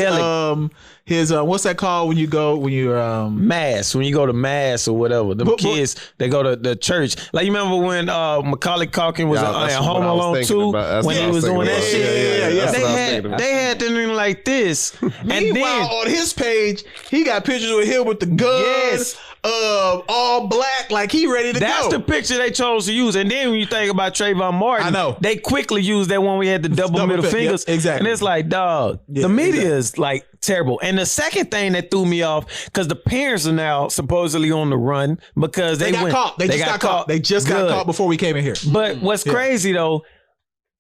his what's that called when you're Mass, when you go to mass or whatever, the kids they go to the church. Like you remember when Macaulay Culkin was Yeah, that's at what Home I was Alone thinking 2 about. That's when what I he was was doing thinking that about. shit. Yeah. That's what I was thinking about. They had them like this, and Meanwhile, then on his page, he got pictures with him with the gun. Yes. all black, like he ready to That's go. the picture they chose to use. And then when you think about Trayvon Martin, I know. they quickly used that one we had the double middle fingers. Yeah, exactly. And it's like, dog, the media is like terrible. And the second thing that threw me off, because the parents are now supposedly on the run because They got caught. They just got caught. They just got caught before we came in here. But what's crazy though,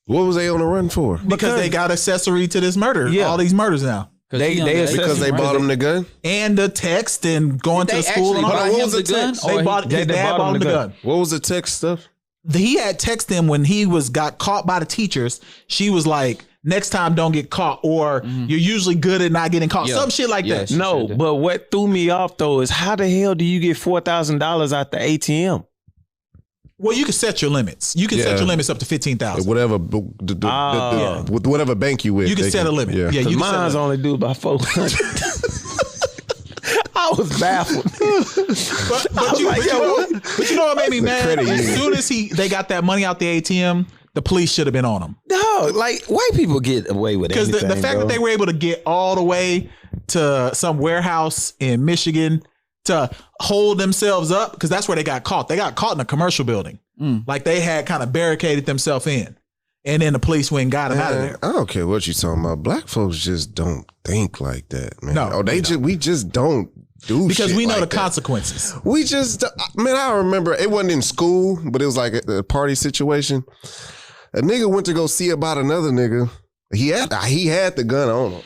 What was they on the run for? Because they got accessory to this murder. Yeah. All these murders now. Because they bought him the gun? And the text and going to the school. And all buy that. him the gun? They bought his dad bought him the gun. What was the text stuff? He had texted him when he got caught by the teachers. She was like, next time don't get caught, or you're usually good at not getting caught. Yeah. Some shit like that. no, but what threw me off though is how the hell do you get $4,000 out the ATM? Well, you can set your limits. You can set your limits up to 15,000. Whatever, with whatever bank you with. You can set a limit. Yeah, you can set a Mine's limit. only due by 400. I was baffled. But you know what made me mad? credit As union. soon as they got that money out the ATM, the police should have been on him. No, like white people get away with Because anything. the fact that they were able to get all the way to some warehouse in Michigan to hold themselves up, because that's where they got caught. They got caught in a commercial building. Like they had kind of barricaded themselves in. And then the police went and got him out of there. I don't care what you're talking about. Black folks just don't think like that, man. No, we just don't do Because shit we know like the that. consequences. We just, man, I remember it wasn't in school, but it was like a party situation. A nigga went to go see about another nigga. He had the gun on him,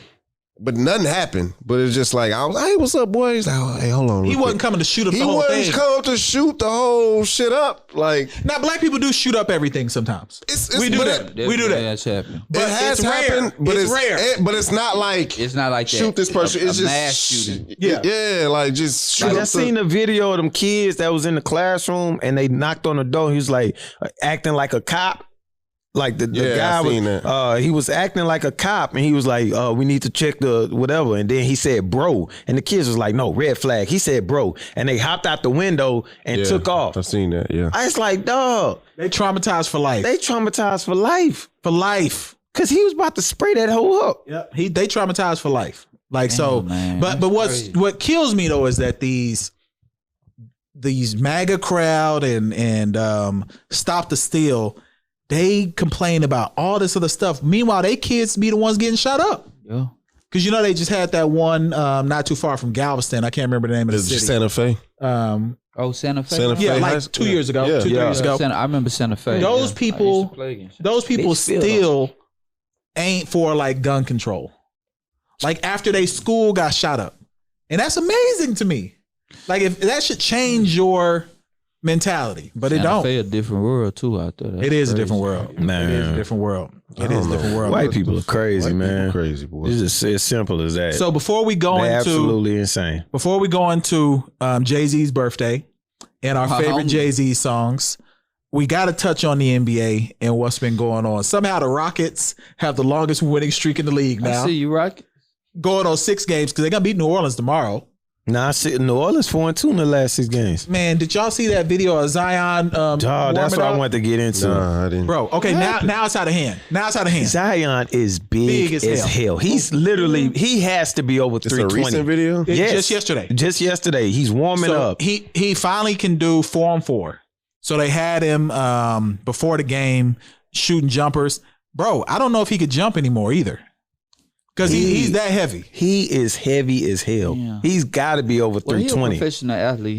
but nothing happened. But it's just like, I was, hey, what's up, boy? He's like, oh, hey, hold on. He real wasn't quick. coming to shoot up He the whole wasn't thing. come to shoot the whole shit up. Like, Now, black people do shoot up everything sometimes. we do that. We do that. That's happening. But it has it's rare. happened, but It's rare. But it's not like It's not like that. shoot this person. A It's just mass shooting. Yeah, like just shoot. I up seen a video of them kids that was in the classroom and they knocked on the door. He was like acting like a cop. Like the Yeah, I guy seen was, that. he was acting like a cop and he was like, we need to check the whatever. And then he said, bro. And the kids was like, no, red flag. He said, bro. And they hopped out the window and Yeah, took off. I've seen that. Yeah. I was like, dog, They traumatized for life. they traumatized for life. For life. Cause he was about to spray that hoe up. Yep. They traumatized for life. Like so, man. but what kills me though is that these MAGA crowd and Stop the Steal, they complain about all this other stuff. Meanwhile, they kids be the ones getting shot up. Yeah. Because you know they just had that one not too far from Galveston. I can't remember the name of the Is it city. Santa Fe? Oh, Santa Fe. Santa Fe. Yeah, High like School? 2 years ago, Yeah. 2-3 years ago. I remember Santa Fe. Those yeah. people- I used to play against them. Those people They still still ain't for like gun control. Like after they school got shot up. And that's amazing to me. Like if that should change your mentality, but it Santa don't. Fe a different world too out there. That's It is a crazy. different world. Man. It is a different world. It is a different world. White people are crazy, White man. people crazy, boy. It's just as simple as that. So before we go They're into absolutely insane. Jay-Z's birthday and our favorite Jay-Z songs, we got to touch on the NBA and what's been going on. Somehow the Rockets have the longest winning streak in the league now. I see you, Rock. Going on 6 games because they're going to beat New Orleans tomorrow. Nah, I see New Orleans 4-2 in the last 6 games. Man, did y'all see that video of Zion? Dog, that's warming what I up? wanted to get into. Nah, I didn't. Bro, okay, now it's out of hand. Now it's out of hand. Zion is big Big as as hell. He's literally, he has to be over It's a 320. recent video. Yes. Just yesterday. Just yesterday. He's warming So up. he finally can do 4-on-4. So they had him before the game shooting jumpers. Bro, I don't know if he could jump anymore either. Because he's that heavy. He is heavy as hell. Yeah. He's got to be over Well, he's a 320. professional athlete.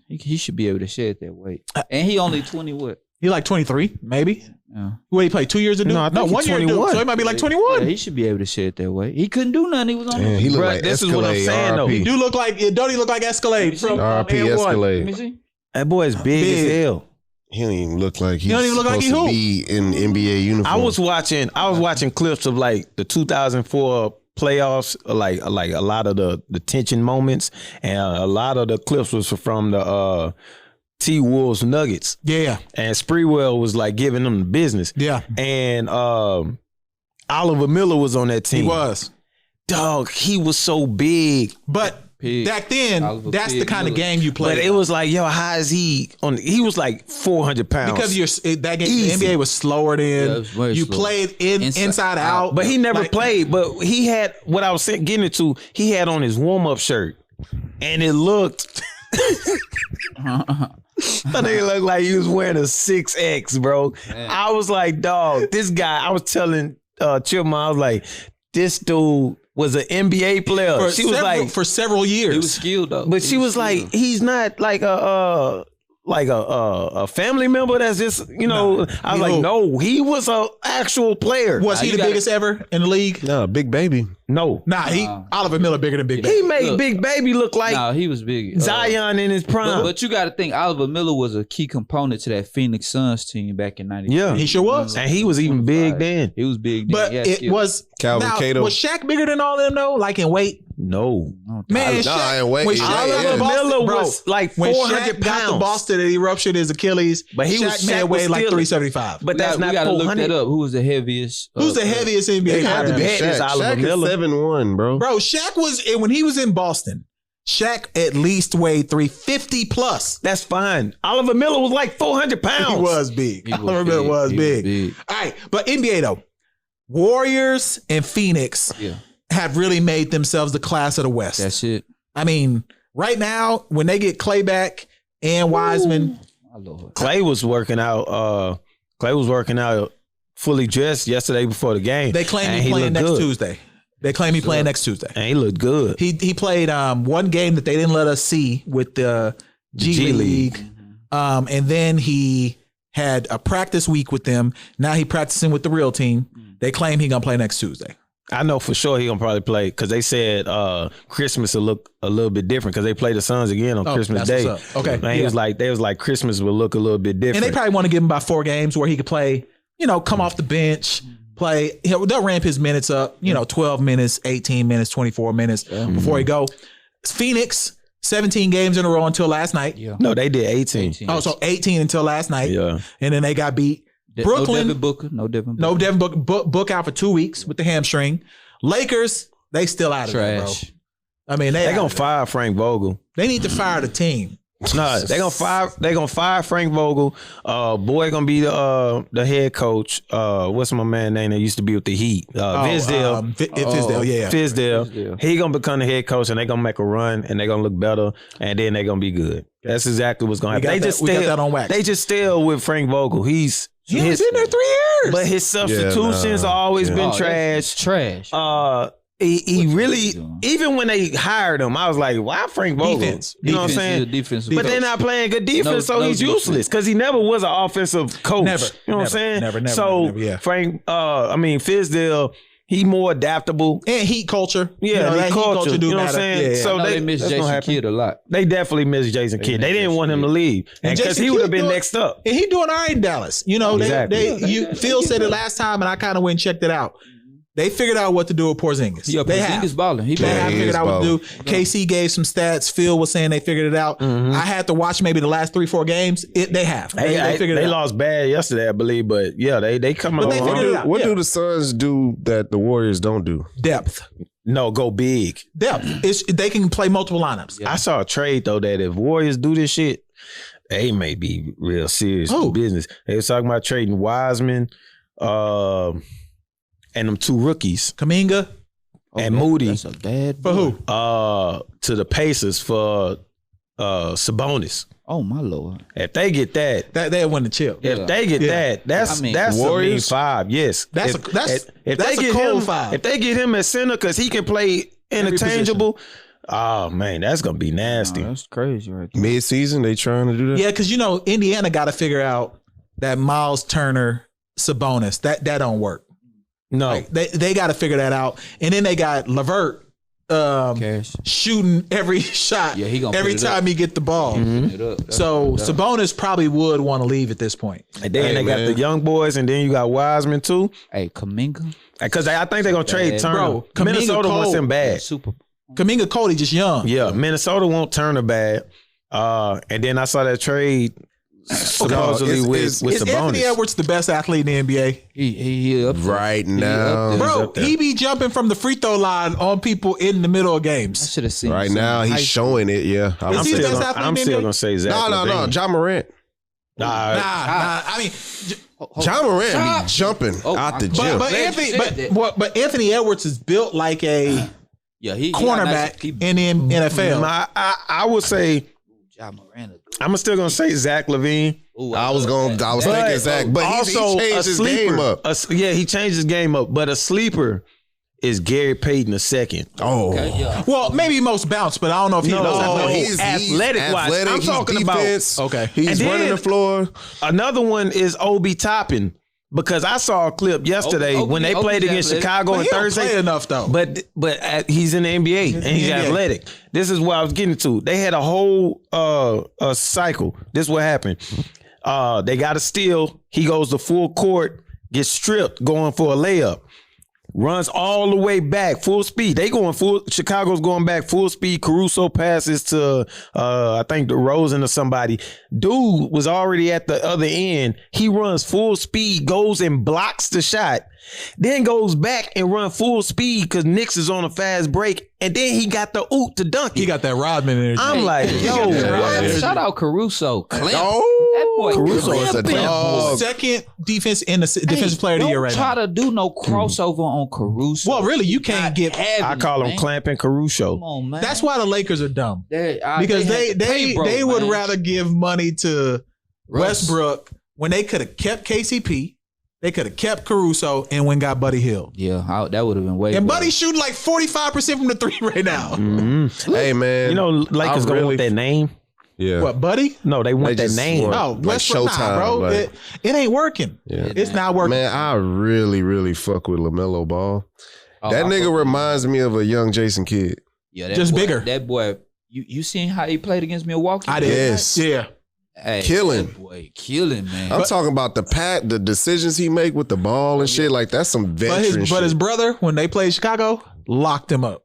He should be able to shed that weight. And he only 20 what? He like 23, maybe. Yeah. What he played 2 years ago? No, I think he's 1 year ago. 21. So he might be like 21. Yeah, he should be able to shed that weight. He couldn't do nothing. He was on Man, he the look Bruh, like this is what I'm Escalade, saying, though. RP. Do look like don't he look like Escalade from RP N1? Let me Escalade. see. That boy is big as hell. He don't even look like he's don't even look like supposed he to be in NBA uniform. I was watching clips of like the 2004 playoffs, like a lot of the tension moments, and a lot of the clips was from the T Wolves Nuggets, Yeah. and Spreewell was like giving them the business. Yeah. And Oliver Miller was on that team. He was. Dog, he was so big. But Pig. back then, Oliver that's the Pig kind of Miller. game you played. But it was like, yo, how is he on? He was like 400 pounds. because that game, Easy. the NBA was slower than Yeah, it was way you slower. played inside out. But he never Like, played. But he had what I was getting into. He had on his warm up shirt, and it looked That nigga looked like he was wearing a 6X, bro. Man. I was like, dog, this guy, I was telling Chilma, I was like, this dude was an NBA player. She was like, for several years. He was skilled though. but she was like, he's not like a family member that's just, you know, I was like, no, he was a actual player. Was he the biggest ever in the league? No, Big Baby. No. Nah, Oliver Miller bigger than Big Baby. He made Big Baby look like No, he was big. Zion in his prime. But you got to think, Oliver Miller was a key component to that Phoenix Suns team back in '90. Yeah. He sure was. And he was even big then. He was big then. But He had it skill. was Calvin Cato. Was Shaq bigger than all of them though? Like in weight? No. Man, Nah, in weight, when yeah, Shaq yeah. got to Boston, Miller bro, was like when 400 Shaq got to pounds. Boston and he ruptured his Achilles, But he Shaq was- man Shaq was weighed like still- 375. But that's we not gotta look 400. that up. Who was the heaviest? Who's the heaviest NBA It had to player? be Shaq. It's Oliver Shaq Miller. is 7'1", bro. Bro, Shaq was when he was in Boston. Shaq at least weighed 350 plus. That's fine. Oliver Miller was like 400 pounds. He was big. He was Oliver Miller big. was He was big. big. All right, but NBA though, Warriors and Phoenix Yeah, have really made themselves the class of the West. that's it. I mean, right now when they get Clay back and Wiseman, My Lord. Clay was working out. Clay was working out fully dressed yesterday before the game. they claim And he's playing looked next good. Tuesday. They claim he's playing next Tuesday. And he looked good. He played one game that they didn't let us see with the G League. And then he had a practice week with them. Now he practicing with the real team. They claim he gonna play next Tuesday. I know for sure he gonna probably play because they said Christmas will look a little bit different because they play the Suns again on Christmas that's Day. what's up. Okay, Man, he was like, they was like Christmas will look a little bit different. And they probably want to give him about 4 games where he could play, come off the bench, play. They'll ramp his minutes up, 12 minutes, 18 minutes, 24 minutes before he go. Phoenix, 17 games in a row until last night. Yeah. No, they did 18. Oh, so 18 until last night. Yeah. And then they got beat. Brooklyn, No Devin Booker. No Devin Booker. no Devin Book out for 2 weeks with the hamstring. Lakers, they still out of there, bro. Trash. I mean, They out gonna of there. fire Frank Vogel. They need to fire the team. No, they gonna fire Frank Vogel. Boy gonna be the head coach. What's my man name that used to be with the Heat? Fizdale. Fizdale, yeah. Fizdale. He gonna become the head coach and they gonna make a run and they gonna look better and then they gonna be good. That's exactly what's gonna happen. We got that on wax. They just still with Frank Vogel. He was in there 3 years. but his substitutions always been It's trash. trash. He really, even when they hired him, I was like, why Frank Vogel? Defense. You know what I'm saying? Defensive But they're not playing good defense, so No he's defense. useless because he never was an offensive coach. Never. You know what I'm saying? Never, so yeah. Frank, Fizdale, he more adaptable. And heat culture. Yeah, that heat culture. do You know what I'm matter. saying? Yeah. So I know they miss that's gonna Jason happen. Kidd a lot. They definitely miss Jason Kidd. They miss didn't want him Jason to leave because Jason he would have Kidd been doing- next up. And he doing all right in Dallas. Exactly. Phil said it last time, and I kind of went and checked it out. They figured out what to do with Porzingis. Yeah, they Porzingis have. balling. He They have he figured is out what to do. balling. KC gave some stats. Phil was saying they figured it out. I had to watch maybe the last 3-4 games. They have. They figured it They out. lost bad yesterday, I believe, but yeah, they coming But they along. figured it out. What Yeah. do the Suns do that the Warriors don't do? Depth. No, go big. They can play multiple lineups. I saw a trade though that if Warriors do this shit, they may be real serious Who? business. They was talking about trading Wiseman, and them 2 rookies Kuminga. and Moody That's a bad For boy. who? to the Pacers for Sabonis. Oh my Lord. If they get that, They win the chip. if they get that, that's I mean, that's Warriors? a mean 5. Yes, That's if, a- that's- if that's they a get cold him 5. If they get him at center because he can play interchangeable. Oh man, that's gonna be nasty. Oh, that's crazy right there. Mid-season, they trying to do that? Yeah, because Indiana got to figure out that Miles Turner Sabonis. That don't work. No, Like, they got to figure that out. And then they got LeVert Cash. shooting every shot. Yeah, he gonna every put it time he get the ball. It up. That's So no doubt. Sabonis probably would want to leave at this point. and then Hey, they got man. the young boys, and then you got Wiseman too. Hey, Kaminga. Because I think they're gonna trade Bad. Turner. Bro, Kuminga Minnesota wants cold. him bad. Super. Kuminga Cody just young. Yeah, Minnesota won't Turner bad. And then I saw that trade supposedly No, with Is Sabonis. Anthony Edwards the best athlete in the NBA? He up there. Right He now. up there. Bro, up there. he be jumping from the free throw line on people in the middle of I games. should have seen. Right some now, high he's school. showing it, yeah. I Is would he say the so. best athlete I'm in the still NBA? gonna say Zach. No, LaVine. John Morant. Nah, I mean, John Morant Stop. be jumping Oh, out the my- gym. but Glad you Anthony, said that. but Anthony Edwards is built like a Yeah, he cornerback he in the NFL. I would say Ja Morant. I'm still gonna say Zach LaVine. Ooh, I was thinking Zach, but he also changed his game up. He changed his game up. But a sleeper is Gary Payton II. Oh, Okay, yeah. Well, maybe most bounce, but I don't know if he knows. he's athletic-wise. I'm he's talking about. defense. Okay. He's And then- running the floor. Another one is Obi Toppin. Because I saw a clip yesterday Obi- when they Obi's played against athletic. Chicago But on he don't Thursday. play enough though. But he's in the NBA and he's NBA. athletic. This is what I was getting to. They had a whole a cycle. This is what happened. They got a steal. He goes to full court, gets stripped, going for a layup. Runs all the way back, full speed. They going full. Chicago's going back full speed. Caruso passes to I think DeRozan or somebody. Dude was already at the other end. He runs full speed, goes and blocks the shot, then goes back and run full speed because Knicks is on a fast break, and then he got the oot to dunk it. He got that Rodman energy. I'm like, yo, what? Shout out Caruso. Clamp. Oh, That boy Caruso is a clamping. dog. Second defense in the defensive player of the year right Don't try now. to do no crossover on Caruso. Well, really, you can't get. I call him clamping Caruso. Come on, man. That's why the Lakers are dumb because had to pay, bro, they would man. rather give money to Russ. Westbrook when they could have kept KCP, they could have kept Caruso, and went got Buddy Hield. Yeah, that would have been way. And better. Buddy's shooting like 45% from the three right now. hey man, You know, Lakers going with that name. yeah. What, Buddy? No, they want They that just name. want- No, like Westbrook, Showtime, bro. like- It ain't working. Yeah. It's not working. Man, I really fuck with LaMelo Ball. Oh, That I nigga fuck- reminds me of a young Jason Kidd. Yeah, that just boy, bigger. That boy, you seen how he played against Milwaukee? I did. Yes. Yeah. Hey, Killing. that boy, killing, man. I'm talking about the decisions he make with the ball and shit. Like that's some veteran But his shit. brother, when they played Chicago, locked him up.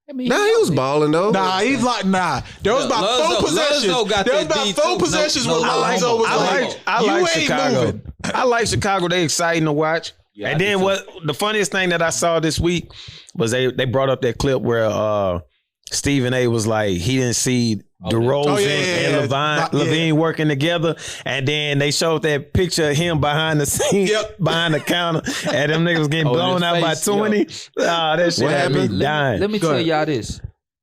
I mean, Nah, he was balling though. Nah, he's locked. Nah, there was about Lonzo- 4 possessions. Lonzo got There was that about D 4 too. possessions No, where I like Lonzo him. was I like, like "You ain't Chicago. moving." I like Chicago. They exciting to watch. Yeah, and I then do what? The funniest thing that I saw this week was they brought up that clip where Stephen A. was like he didn't see DeRozan and Levine working together, and then they showed that picture of him behind the scenes, behind the counter, and them niggas getting blown out by 20. That shit had me dying. Let me tell y'all this: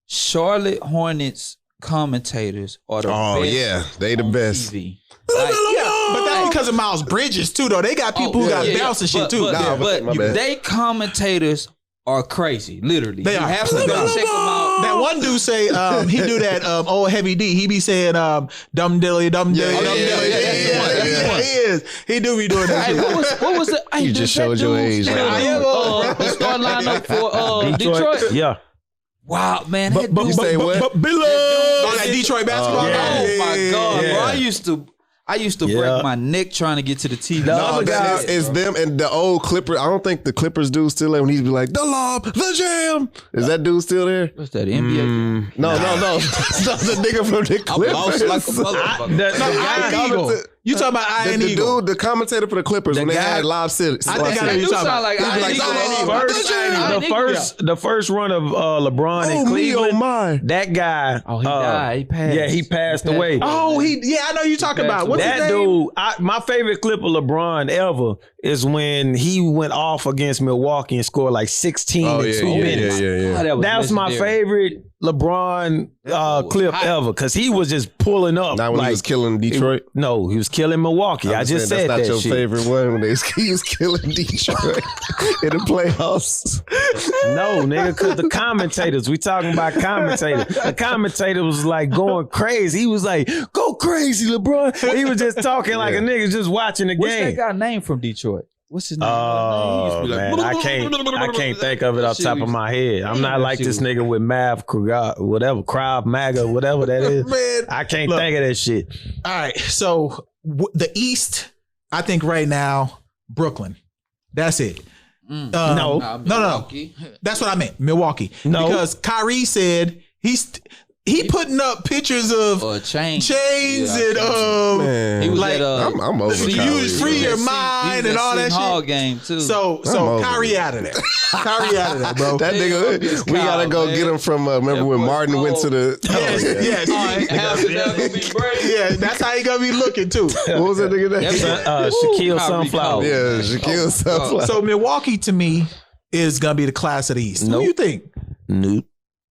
Charlotte Hornets commentators are the best. Yeah, they the on best. TV. But that's because of Miles Bridges too, though. They got people who got bounce and shit too. But my bad. they commentators are crazy. Literally, They you are. have to go check them out. That one dude say he do that old Heavy D. He be saying dumb dilly, dumb dilly, dumb dilly. yeah. He is. He do be doing that Hey, shit. what was it? Hey, You did just that showed your dude age still right do, the start lineup for Detroit? Yeah. Wow, man, that dude. You say what? Oh, that Detroit basketball. Oh my god, Yeah. bro! I used to break my neck trying to get to the TV. No, other guy- it's them and the old Clipper. I don't think the Clippers dude still there when he'd be like, the lob, the jam. Is that dude still there? What's that? NBA? No. That's the nigga from the I'm lost like a Clippers. motherfucker. Iron Eagle. You talking about Iron The Eagle? dude, the commentator for the Clippers when they guy- had live city. I think I know That you dude talking sound about. like He'd be Iron like, Eagle. "Oh, The first run of LeBron in Oh, me, Cleveland. oh my. That guy. Oh, he died. He passed. Yeah, he passed away. Oh, I know you talking about. What's his That name? dude, my favorite clip of LeBron ever is when he went off against Milwaukee and scored like 16 Oh, in yeah, 2 yeah, minutes. yeah. That was my favorite LeBron clip ever because he was just pulling up. Not when he was killing Detroit. No, he was killing Milwaukee. I I'm just saying said that's that not your shit. favorite one when he was killing Detroit in the playoffs. No, nigga, because the commentators, we talking about commentators. The commentator was like going crazy. He was like, go crazy, LeBron. He was just talking like a nigga just watching the What's that game. guy name from Detroit? What's his name? Oh, man, I can't think of it off the top of my head. I'm not like this nigga with Mav, whatever, Krav Maga, whatever that is. Man, I can't look. think of that shit. All right, so the East, I think right now, Brooklyn. That's it. No. That's what I meant. Milwaukee. No. Because Kyrie said he putting up pictures of chains and Man, He was like, at I'm over you Kyrie, free bro. your mind and all that Hall shit. game too. So over Kyrie it. out of there. Kyrie out of there, bro. That nigga, we gotta go get him from. Remember That when boy Martin went to the? Yes. Yeah, that's how he gonna be looking too. What was that nigga name? Shaquille Sunflower. Yeah, Shaquille Sunflower. So Milwaukee to me is gonna be the class of the East. Who Nope. you think? Nope.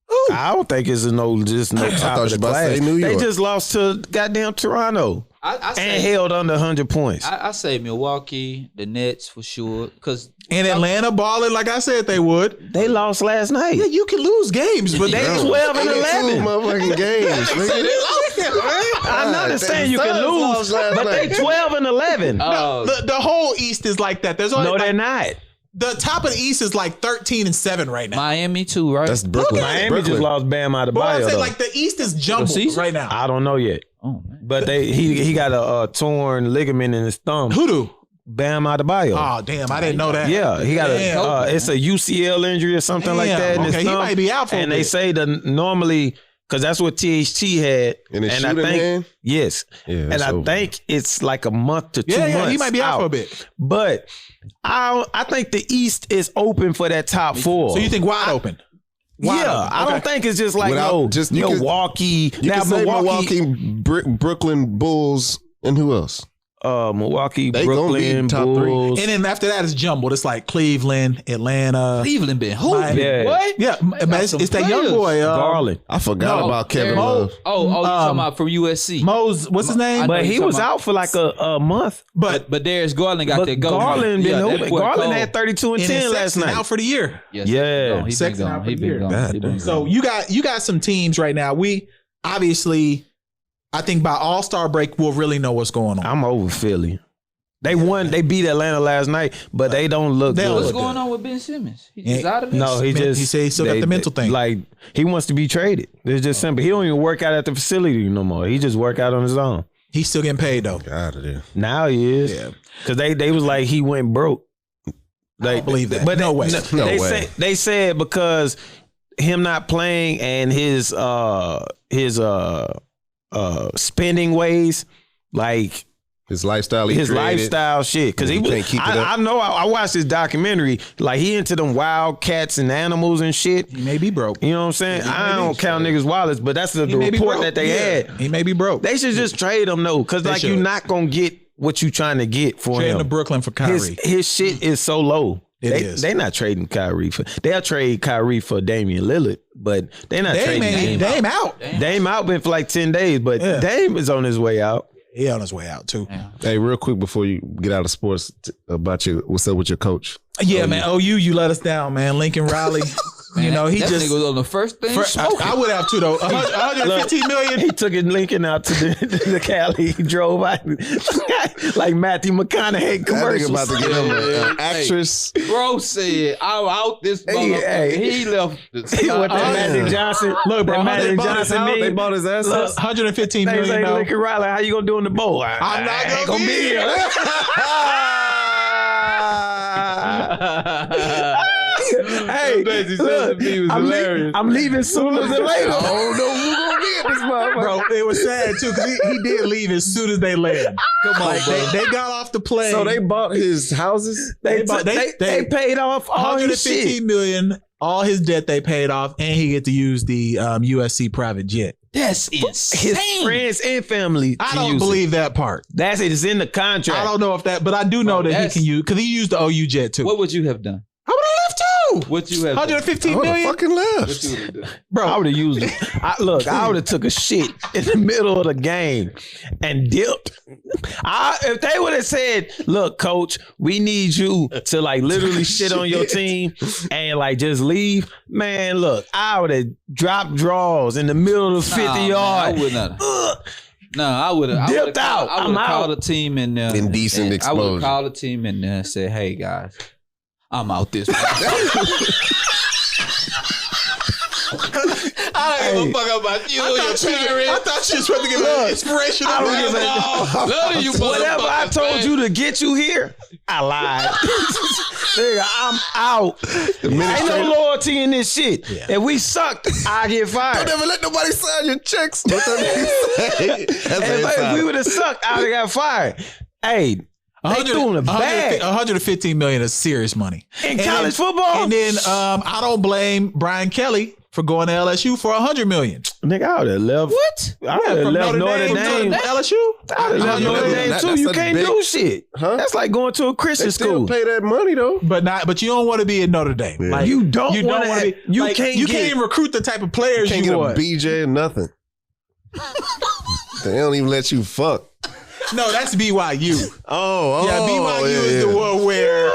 Who? too. I don't think it's no top of the class. They just lost to goddamn Toronto. I say, and held under 100 points. I say Milwaukee, the Nets for sure. And Atlanta balling like I said they would. They lost last night. Yeah, you can lose games, but they 12 and 11 motherfucking games. I'm not saying you can lose, but they 12 and 11. The whole East is like that. There's only they're not. The top of the East is like 13-7 right now. Miami too, right? That's Brooklyn. Miami just lost Bam Adebayo. But I'm saying, though. like the East is jumbled right now. I don't know yet. Oh man. But he got a torn ligament in his thumb. Who do? Bam Adebayo. Oh damn, I didn't know that. Yeah, he got it's a UCL injury or something like that. In his thumb. He might be out for and they say that normally because that's what THT had. And I think hand? yes. Yeah, and I think it's like a month to 2 months. Yeah, he might be out for a bit. But I think the East is open for that top four. So you think wide open? I don't think it's just like Milwaukee. You can say Milwaukee, Brooklyn Bulls, and who else? Milwaukee, Brooklyn, top Bulls. And then after that, it's jumbled. It's like Cleveland, Atlanta. Cleveland been hooping. Yeah. What? Yeah, it's that young boy. Garland. I forgot about Kevin Love. You talking about from USC. Mose, what's his name? But he was out for like a month. But Darius Garland got that go. Garland been hooping. Garland had 32 and 10 last night. Out for the year. Yes, yeah. He been gone. So you got some teams right now. We obviously, I think by All-Star break, we'll really know what's going on. I'm over Philly. They won. They beat Atlanta last night, but they don't look good. What's going on with Ben Simmons? He's out of this? No, he said he still got the mental thing. Like, he wants to be traded. It's just simple. He don't even work out at the facility no more. He just work out on his own. He's still getting paid though. Out of there. Now he is. Yeah. Because they was like he went broke. I don't believe that. But no way. They said because him not playing and his spending ways, like his lifestyle, shit. Because I know I watched this documentary. Like he into them wildcats and animals and shit. He may be broke. You know what I'm saying? I don't count niggas' wallets, but that's the report that they had. He may be broke. They should just trade him though, because like you're not gonna get what you trying to get for Trade him. to Brooklyn for Kyrie. His shit is so low. They not trading Kyrie for. They'll trade Kyrie for Damian Lillard, but they're not trading Dame out. Dame out been for like 10 days, but Dame is on his way out. He on his way out too. Yeah. Hey, real quick before you get out of sports, about what's up with your coach? Yeah, man. OU, you let us down, man. Lincoln Riley. Man, you know, he that just nigga was on the first thing. I would have too though. 115 million. He took his Lincoln out to the Cali. He drove out like Matthew McConaughey commercials. About to get him an actress. Bro said, "I'm out this motherfucker." He left. He went to Magic Johnson. Look, bro, Magic Johnson. They bought his ass. 115 million. They say, Lincoln Riley, how you gonna do in the bowl? I'm not gonna be here. Hey, look, I'm leaving sooner than later. I don't know who's gonna be at this motherfucker. Bro, it was sad too because he did leave as soon as they landed. Come on, bro. They got off the plane. So they bought his houses. They paid off all his 115 shit. million, all his debt they paid off, and he get to use the USC private jet. That's insane. His friends and family. I don't believe that part. That's it. It's in the contract. I don't know if that, but I do know that he can use because he used the OU jet too. What would you have done? I would have left too. What you have? 115 million. Fucking left. What you would have done? Bro, I would have used it. I would have took a shit in the middle of the game and dipped. If they would have said, "Look, coach, we need you to like literally shit on your team and like just leave," man, look, I would have dropped draws in the middle of the 50 yard. I would not. No, I would have dipped out. I would have called a team and indecent I would have explosion. called a team and said, "Hey guys, I'm out this." I don't give a fuck about you and your parents. I thought you was supposed to give me inspiration. None of you Whatever I told you to get you here, I lied. Nigga, I'm out. Ain't no loyalty in this shit. Yeah. If we sucked, I get fired. Don't ever let nobody sign your checks. If we would have sucked, I would have got fired. Hey, they threw in the bag. 115 million is serious money in college football. And then I don't blame Brian Kelly for going to LSU for $100 million. Nigga, I would have left. What? I would have left Notre Dame. To LSU? I would have left Notre Dame too. You can't do shit. Huh? That's like going to a Christian They still school. pay that money though. But you don't want to be at Notre Dame. Yeah. Like, You don't want to be. You can't even recruit the type of players Can't you get a want. BJ or nothing. They don't even let you fuck. No, that's BYU. Oh, Yeah, BYU is the one where,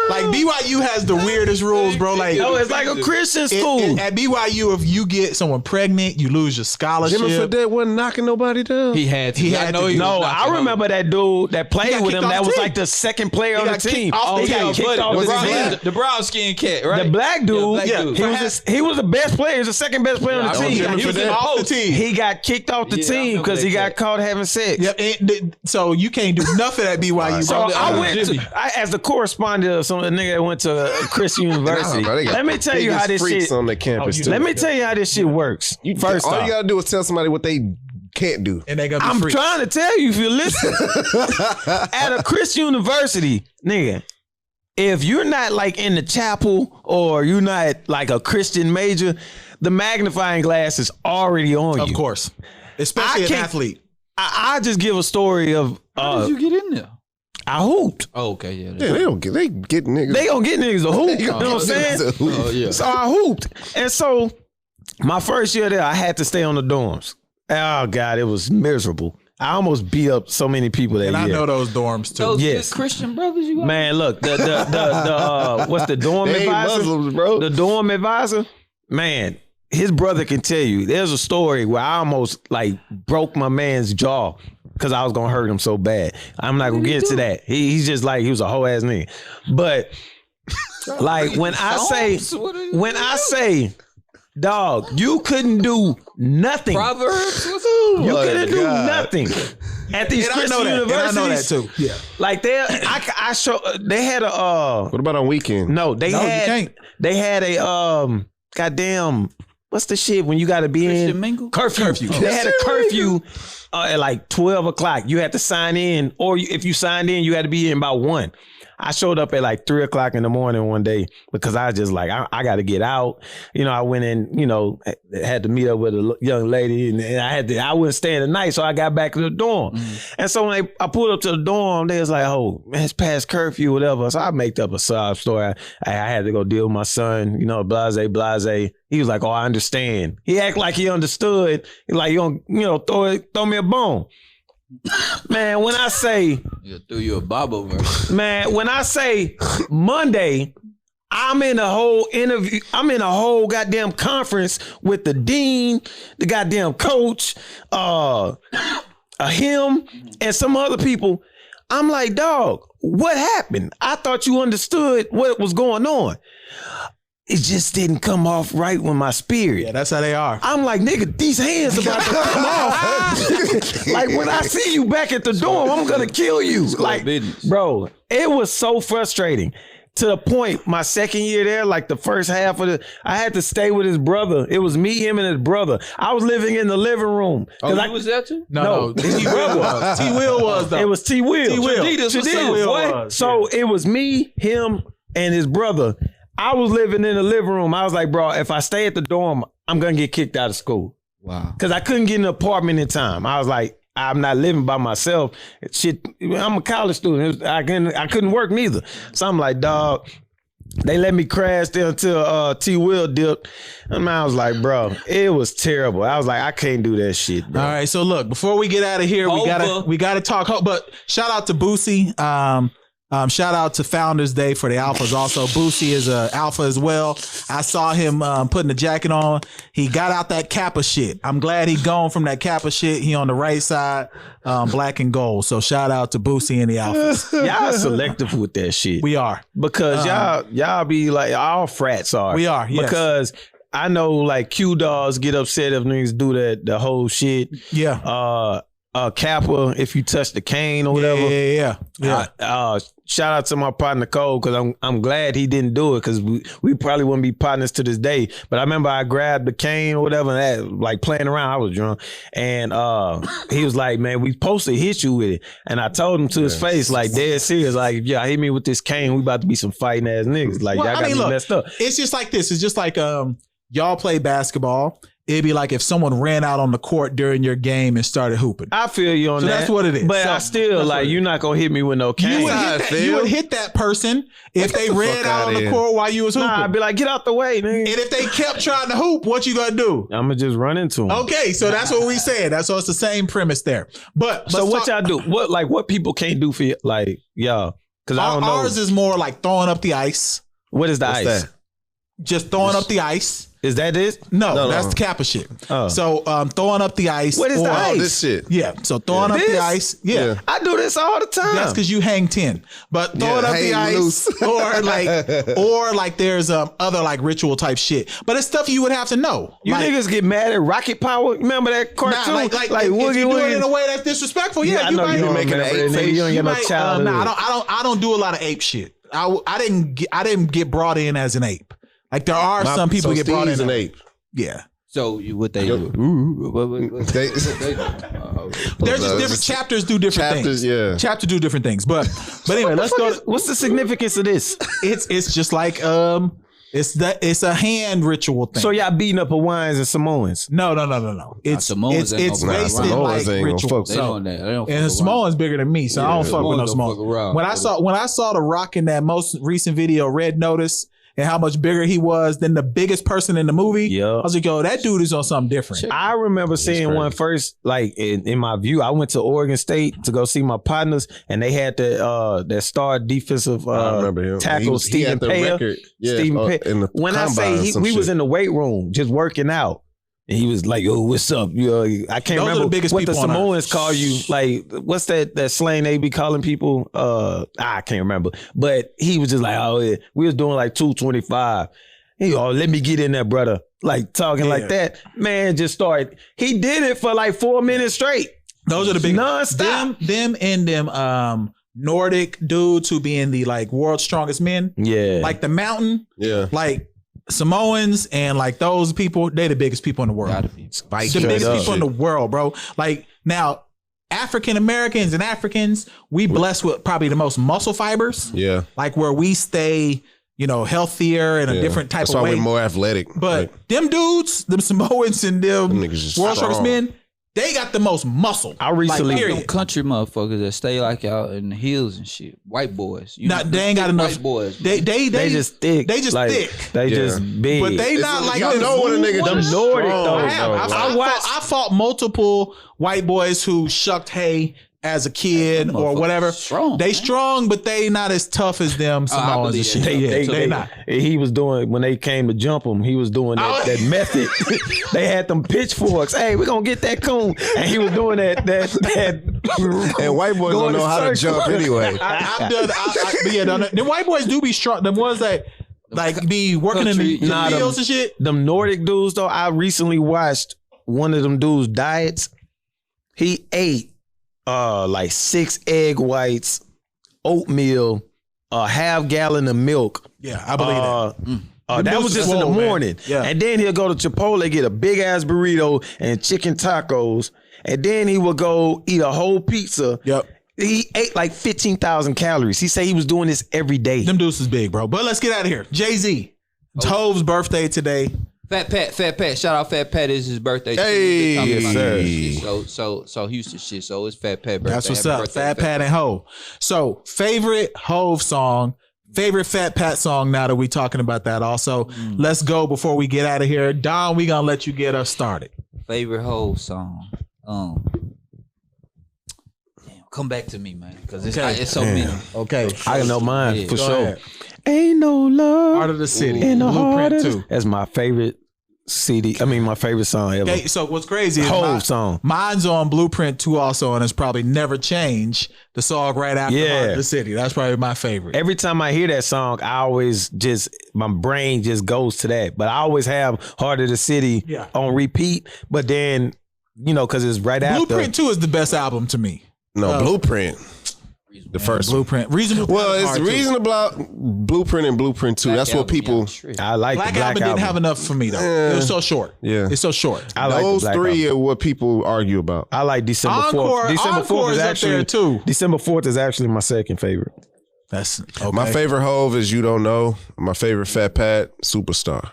like, BYU has the weirdest rules, bro. Like, No, it's like a Christian school. at BYU, if you get someone pregnant, you lose your scholarship. Jimmy Fredette wasn't knocking nobody down. He had to. He had to. No, I remember that dude that played got with kicked him. off That the was team. like the second player on the got kicked team. off the He team. got kicked off Was the he team. black? The brown skin cat, right? The black dude, black dude. he was the best player. He was the second best player on the I team. remember He was Fredette. off the team. He got kicked off the Yeah, I team remember because that he got cat. caught having sex. Yep. So you can't do nothing at BYU. So bro. I went Jimmy. as the correspondent of some nigga that went to Christian University. Nah, bro, they got Let me tell you how biggest this freaks shit. on the campus too. Let me tell you how this shit works. First all off, you gotta do is tell somebody what they can't do. and they gonna be I'm free. trying to tell you if you listen. At a Christian University, nigga, if you're not like in the chapel or you're not like a Christian major, the magnifying glass is already on you. Of course, especially I an can't- athlete. I just give a story of How did you get in there? I hooped. Oh, okay, yeah. Yeah, they get niggas. They gonna get niggas to hoop. You know what I'm saying? Oh, yeah. So I hooped. And so my first year there, I had to stay on the dorms. Oh God, it was miserable. I almost beat up so many people that And I year. know those dorms too. Those Yes. good Christian brothers you got? Man, look, the what's the dorm They ain't advisor? Muslims, bro. The dorm advisor, man, his brother can tell you. There's a story where I almost like broke my man's jaw because I was gonna hurt him so bad. I'm not gonna get into that. He's just like he was a whole ass nigga. But like when I say, dog, you couldn't do nothing. Proverbs? You couldn't do God. nothing at these And I Christian know that. And I universities. know that too. Yeah. Like they had a What about on weekend? no, they No, you had can't. they had a goddamn what's the shit when you got to be Christian in mingle? curfew. They had a curfew at like 12 o'clock. You had to sign in, or if you signed in, you had to be in by 1. I showed up at like 3 o'clock in the morning one day because I just like, I got to get out. You know, I went in, you know, had to meet up with a young lady and I wouldn't stay in the night. So I got back to the dorm. And so when I pulled up to the dorm, they was like, oh, man, it's past curfew, whatever. So I made up a sob story. I had to go deal with my son, you know, blase. He was like, oh, I understand. He act like he understood. He like, you don't, you know, throw me a bone. Man, when I say, Yeah, threw you a bob over. man, when I say Monday, I'm in a whole interview. I'm in a whole goddamn conference with the dean, the goddamn coach, him, and some other people. I'm like, dog, what happened? I thought you understood what was going on. It just didn't come off right with my spirit. Yeah, that's how they are. I'm like, nigga, these hands about to come off. Like when I see you back at the dorm, I'm gonna kill you. Like, business. bro, it was so frustrating. To the point, my second year there, like the first half of I had to stay with his brother. It was me, him, and his brother. I was living in the living room. Oh, I you was there too? No, T-Will was. T-Will was though. It was T-Will. T-Will. T-Will, T-Will boy. was, So it was me, him, and his brother. I was living in the living room. I was like, bro, if I stay at the dorm, I'm gonna get kicked out of school. Wow. Because I couldn't get an apartment in time. I was like, I'm not living by myself. Shit, I'm a college student. I couldn't work neither. So I'm like, dog, they let me crash there until T-Will dipped. And I was like, bro, it was terrible. I was like, I can't do that shit, bro. All right, so look, before we get out of here, we gotta talk. But shout out to Boosie. Shout out to Founders Day for the Alphas. Also, Boosie is a Alpha as well. I saw him putting the jacket on. He got out that Kappa shit. I'm glad he gone from that Kappa shit. He on the right side, black and gold. So shout out to Boosie and the Alphas. Y'all selective with that shit. We are. Because y'all be like, all frats are. We are, yes. Because I know like Q dogs get upset if niggas do that, the whole shit. Yeah. Kappa, if you touch the cane or whatever. Yeah. Shout out to my partner Cole, because I'm glad he didn't do it, because we probably wouldn't be partners to this day. But I remember I grabbed the cane or whatever, and that, like playing around, I was drunk, and he was like, "Man, we supposed to hit you with it." And I told him to his face, like dead serious, like, "If y'all hit me with this cane, we about to be some fighting ass niggas. Like, y'all got me messed up." It's just like this. It's just like y'all play basketball. It'd be like if someone ran out on the court during your game and started hooping. I feel you on So that. that's what it is. But So I still that's like what it you're not gonna hit me with no cane. You would hit that person if they ran out on the court while you was hooping. Nah, I'd be like, get out the way, nigga. And if they kept trying to hoop, what you gonna do? I'm gonna just run into them. Okay, so that's what we said. So it's the same premise there. But So what y'all do? What people can't do for you, like y'all? Because I don't know. Ours is more like throwing up the ice. What is the ice? that? Just throwing up the ice. Is that it? No, that's the Kappa shit. Oh. So throwing up the ice. What is the ice? This shit. Yeah, so throwing up This? the ice. Yeah. I do this all the time. That's because you hang 10. But throwing up the hang ice loose. or like there's other like ritual type shit. But it's stuff you would have to know. you like, niggas get mad at Rocket Power. Remember that cartoon? Nah, like if Woogie you do it Woogie. in a way that's disrespectful, Yeah, yeah, I you know might you making remember an that, ape nigga. You face. ain't got no might, childhood. nah, I don't do a lot of ape shit. I didn't get brought in as an ape. Like there are some people so get brought in Steve's an ape. Yeah. So what they do? They- There's just different chapters do different Chapters, things. yeah. Chapters do different things. But anyway, let's go. What's the significance of this? It's just like it's a hand ritual thing. So y'all beating up Hawaiians and Samoans? No. It's Samoans ain't it's gonna fuck based around. in Samoans like ain't gonna ritual. fuck They So, don't that. They don't and fuck Samoan's bigger than me, so I don't fuck with no Samoans don't fuck Samoan. around. When I saw The Rock in that most recent video, Red Notice, and how much bigger he was than the biggest person in the movie, Yeah. I was like, yo, that dude is on something different. I remember seeing one first, like in my view. I went to Oregon State to go see my partners, and they had that star defensive I remember him. tackle, He Stephen had the Paya. record. Yeah, Stephen in Paya. the When I combine or say some we was shit. in the weight room just working out, and he was like, "Yo, what's up?" I can't Those are remember the biggest what the people on Samoans earth. call you. Like, what's that slang they be calling people? I can't remember. But he was just like, "Oh, yeah. We was doing like 225." Let me get in there, brother. Like talking like that. Man, just started. He did it for like 4 minutes straight. Those are the big Non-stop. Them and them Nordic dudes who be in the like world's strongest men. Yeah. Like the mountain, Yeah. like Samoans and like those people, they the biggest people in the world. Gotta be. The biggest people in the world, bro. Like now, African Americans and Africans, we blessed with probably the most muscle fibers. Yeah. Like where we stay, healthier in a different type That's of why way. we're more athletic. But them dudes, them Samoans and them Them niggas just world's strongest strong. men, they got the most muscle. I recently- Like, Them period. country motherfuckers that stay like out in the hills and shit. White boys. Nah, they ain't got enough. White boys. They just thick. They just Like, thick. They Yeah. just big. But they not like you don't this. know what a nigga Them just Nordic strong, though. I have. though. I fought multiple white boys who shucked hay as a kid Them or motherfuckers whatever. strong, They man. strong, but they not as tough as them I Samoans and believe shit. that. They not. He was doing when they came to jump him. He was doing that method. They had them pitchforks. Hey, we're gonna get that coon, and he was doing that. And white boys Going don't know in how to circles. jump anyway. I'm done. But yeah, the white boys do be strong. The ones that like be working in the Country- fields and shit. Them Nordic dudes though. I recently watched one of them dudes' diets. He ate like 6 egg whites, oatmeal, a half gallon of milk. Yeah, I believe that. That was just in the swole, man. morning. Yeah. And then he'll go to Chipotle, get a big ass burrito and chicken tacos. And then he will go eat a whole pizza. Yep. He ate like 15,000 calories. He said he was doing this every day. Them dudes is big, bro. But let's get out of here. Jay-Z. Tove's birthday today. Fat Pat. Shout out Fat Pat. It's his birthday. Hey, Talking yes, about sir. Houston shit. So Houston shit. So it's Fat Pat birthday. That's what's Happy up. birthday, Fat Pat and Hove. So favorite Hove song, favorite Fat Pat song now that we talking about that also. Let's go before we get out of here. Don, we gonna let you get us started. Favorite whole song. Damn, come back to me, man, because it's so many. Okay. I know mine Yeah. for Go sure. ahead. Ain't no love Heart of the City. in the heart Blueprint of 2. That's my favorite CD. I mean, my favorite song ever. Okay, so what's crazy is Whole song. mine's on Blueprint 2 also, and it's probably Never Change, the song right after Yeah. Heart of the City. That's probably my favorite. Every time I hear that song, I always my brain just goes to that. But I always have Heart of the City Yeah. on repeat. But then, because it's right Blueprint after. 2 is the best album to me. No, Blueprint. The first one. Blueprint. Reasonable. Well, Doubt is it's hard, too. reasonable Blueprint and Blueprint 2. That's what people. I like Black the Black Album didn't have enough for me though. It was so short. Yeah. It's so short. I like Those the Black three Album. are what people argue about. I like December 4th. Encore- December Encore 4th is is up actually there, too. December 4th is actually my second favorite. That's okay. My favorite Hove is You Don't Know. My favorite Fat Pat, Superstar.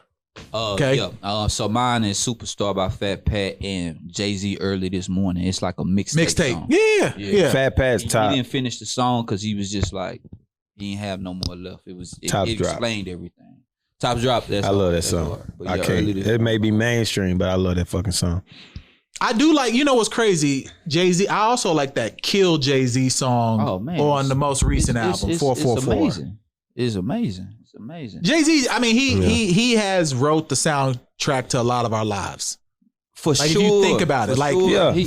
Okay. Yeah. So mine is Superstar by Fat Pat and Jay-Z Early This Morning. It's like a mixtape song. Yeah. Fat Pat's top. He didn't finish the song because he was just like, he didn't have no more left. It Top Drop. explained everything. Top Drop. I love that song. I can't. It may be mainstream, but I love that fucking song. I do like, you know what's crazy? Jay-Z, I also like that Kill Jay-Z song on the most recent album, 444. It's amazing. It's amazing. It's amazing. Jay-Z, I mean, he has wrote the soundtrack to a lot of our lives. For like, sure. if you think about it, like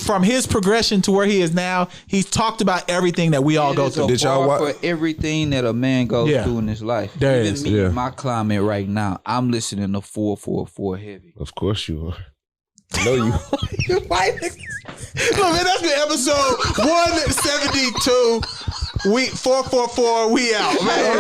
from his progression to where he is now, he's talked about everything that we all go through. Did y'all watch for everything that a man goes through in his life? There Even is. me in my climate right now, I'm listening to 444 heavy. Of course you are. I know you. Look, man, that's been episode 172. 444. We out, man.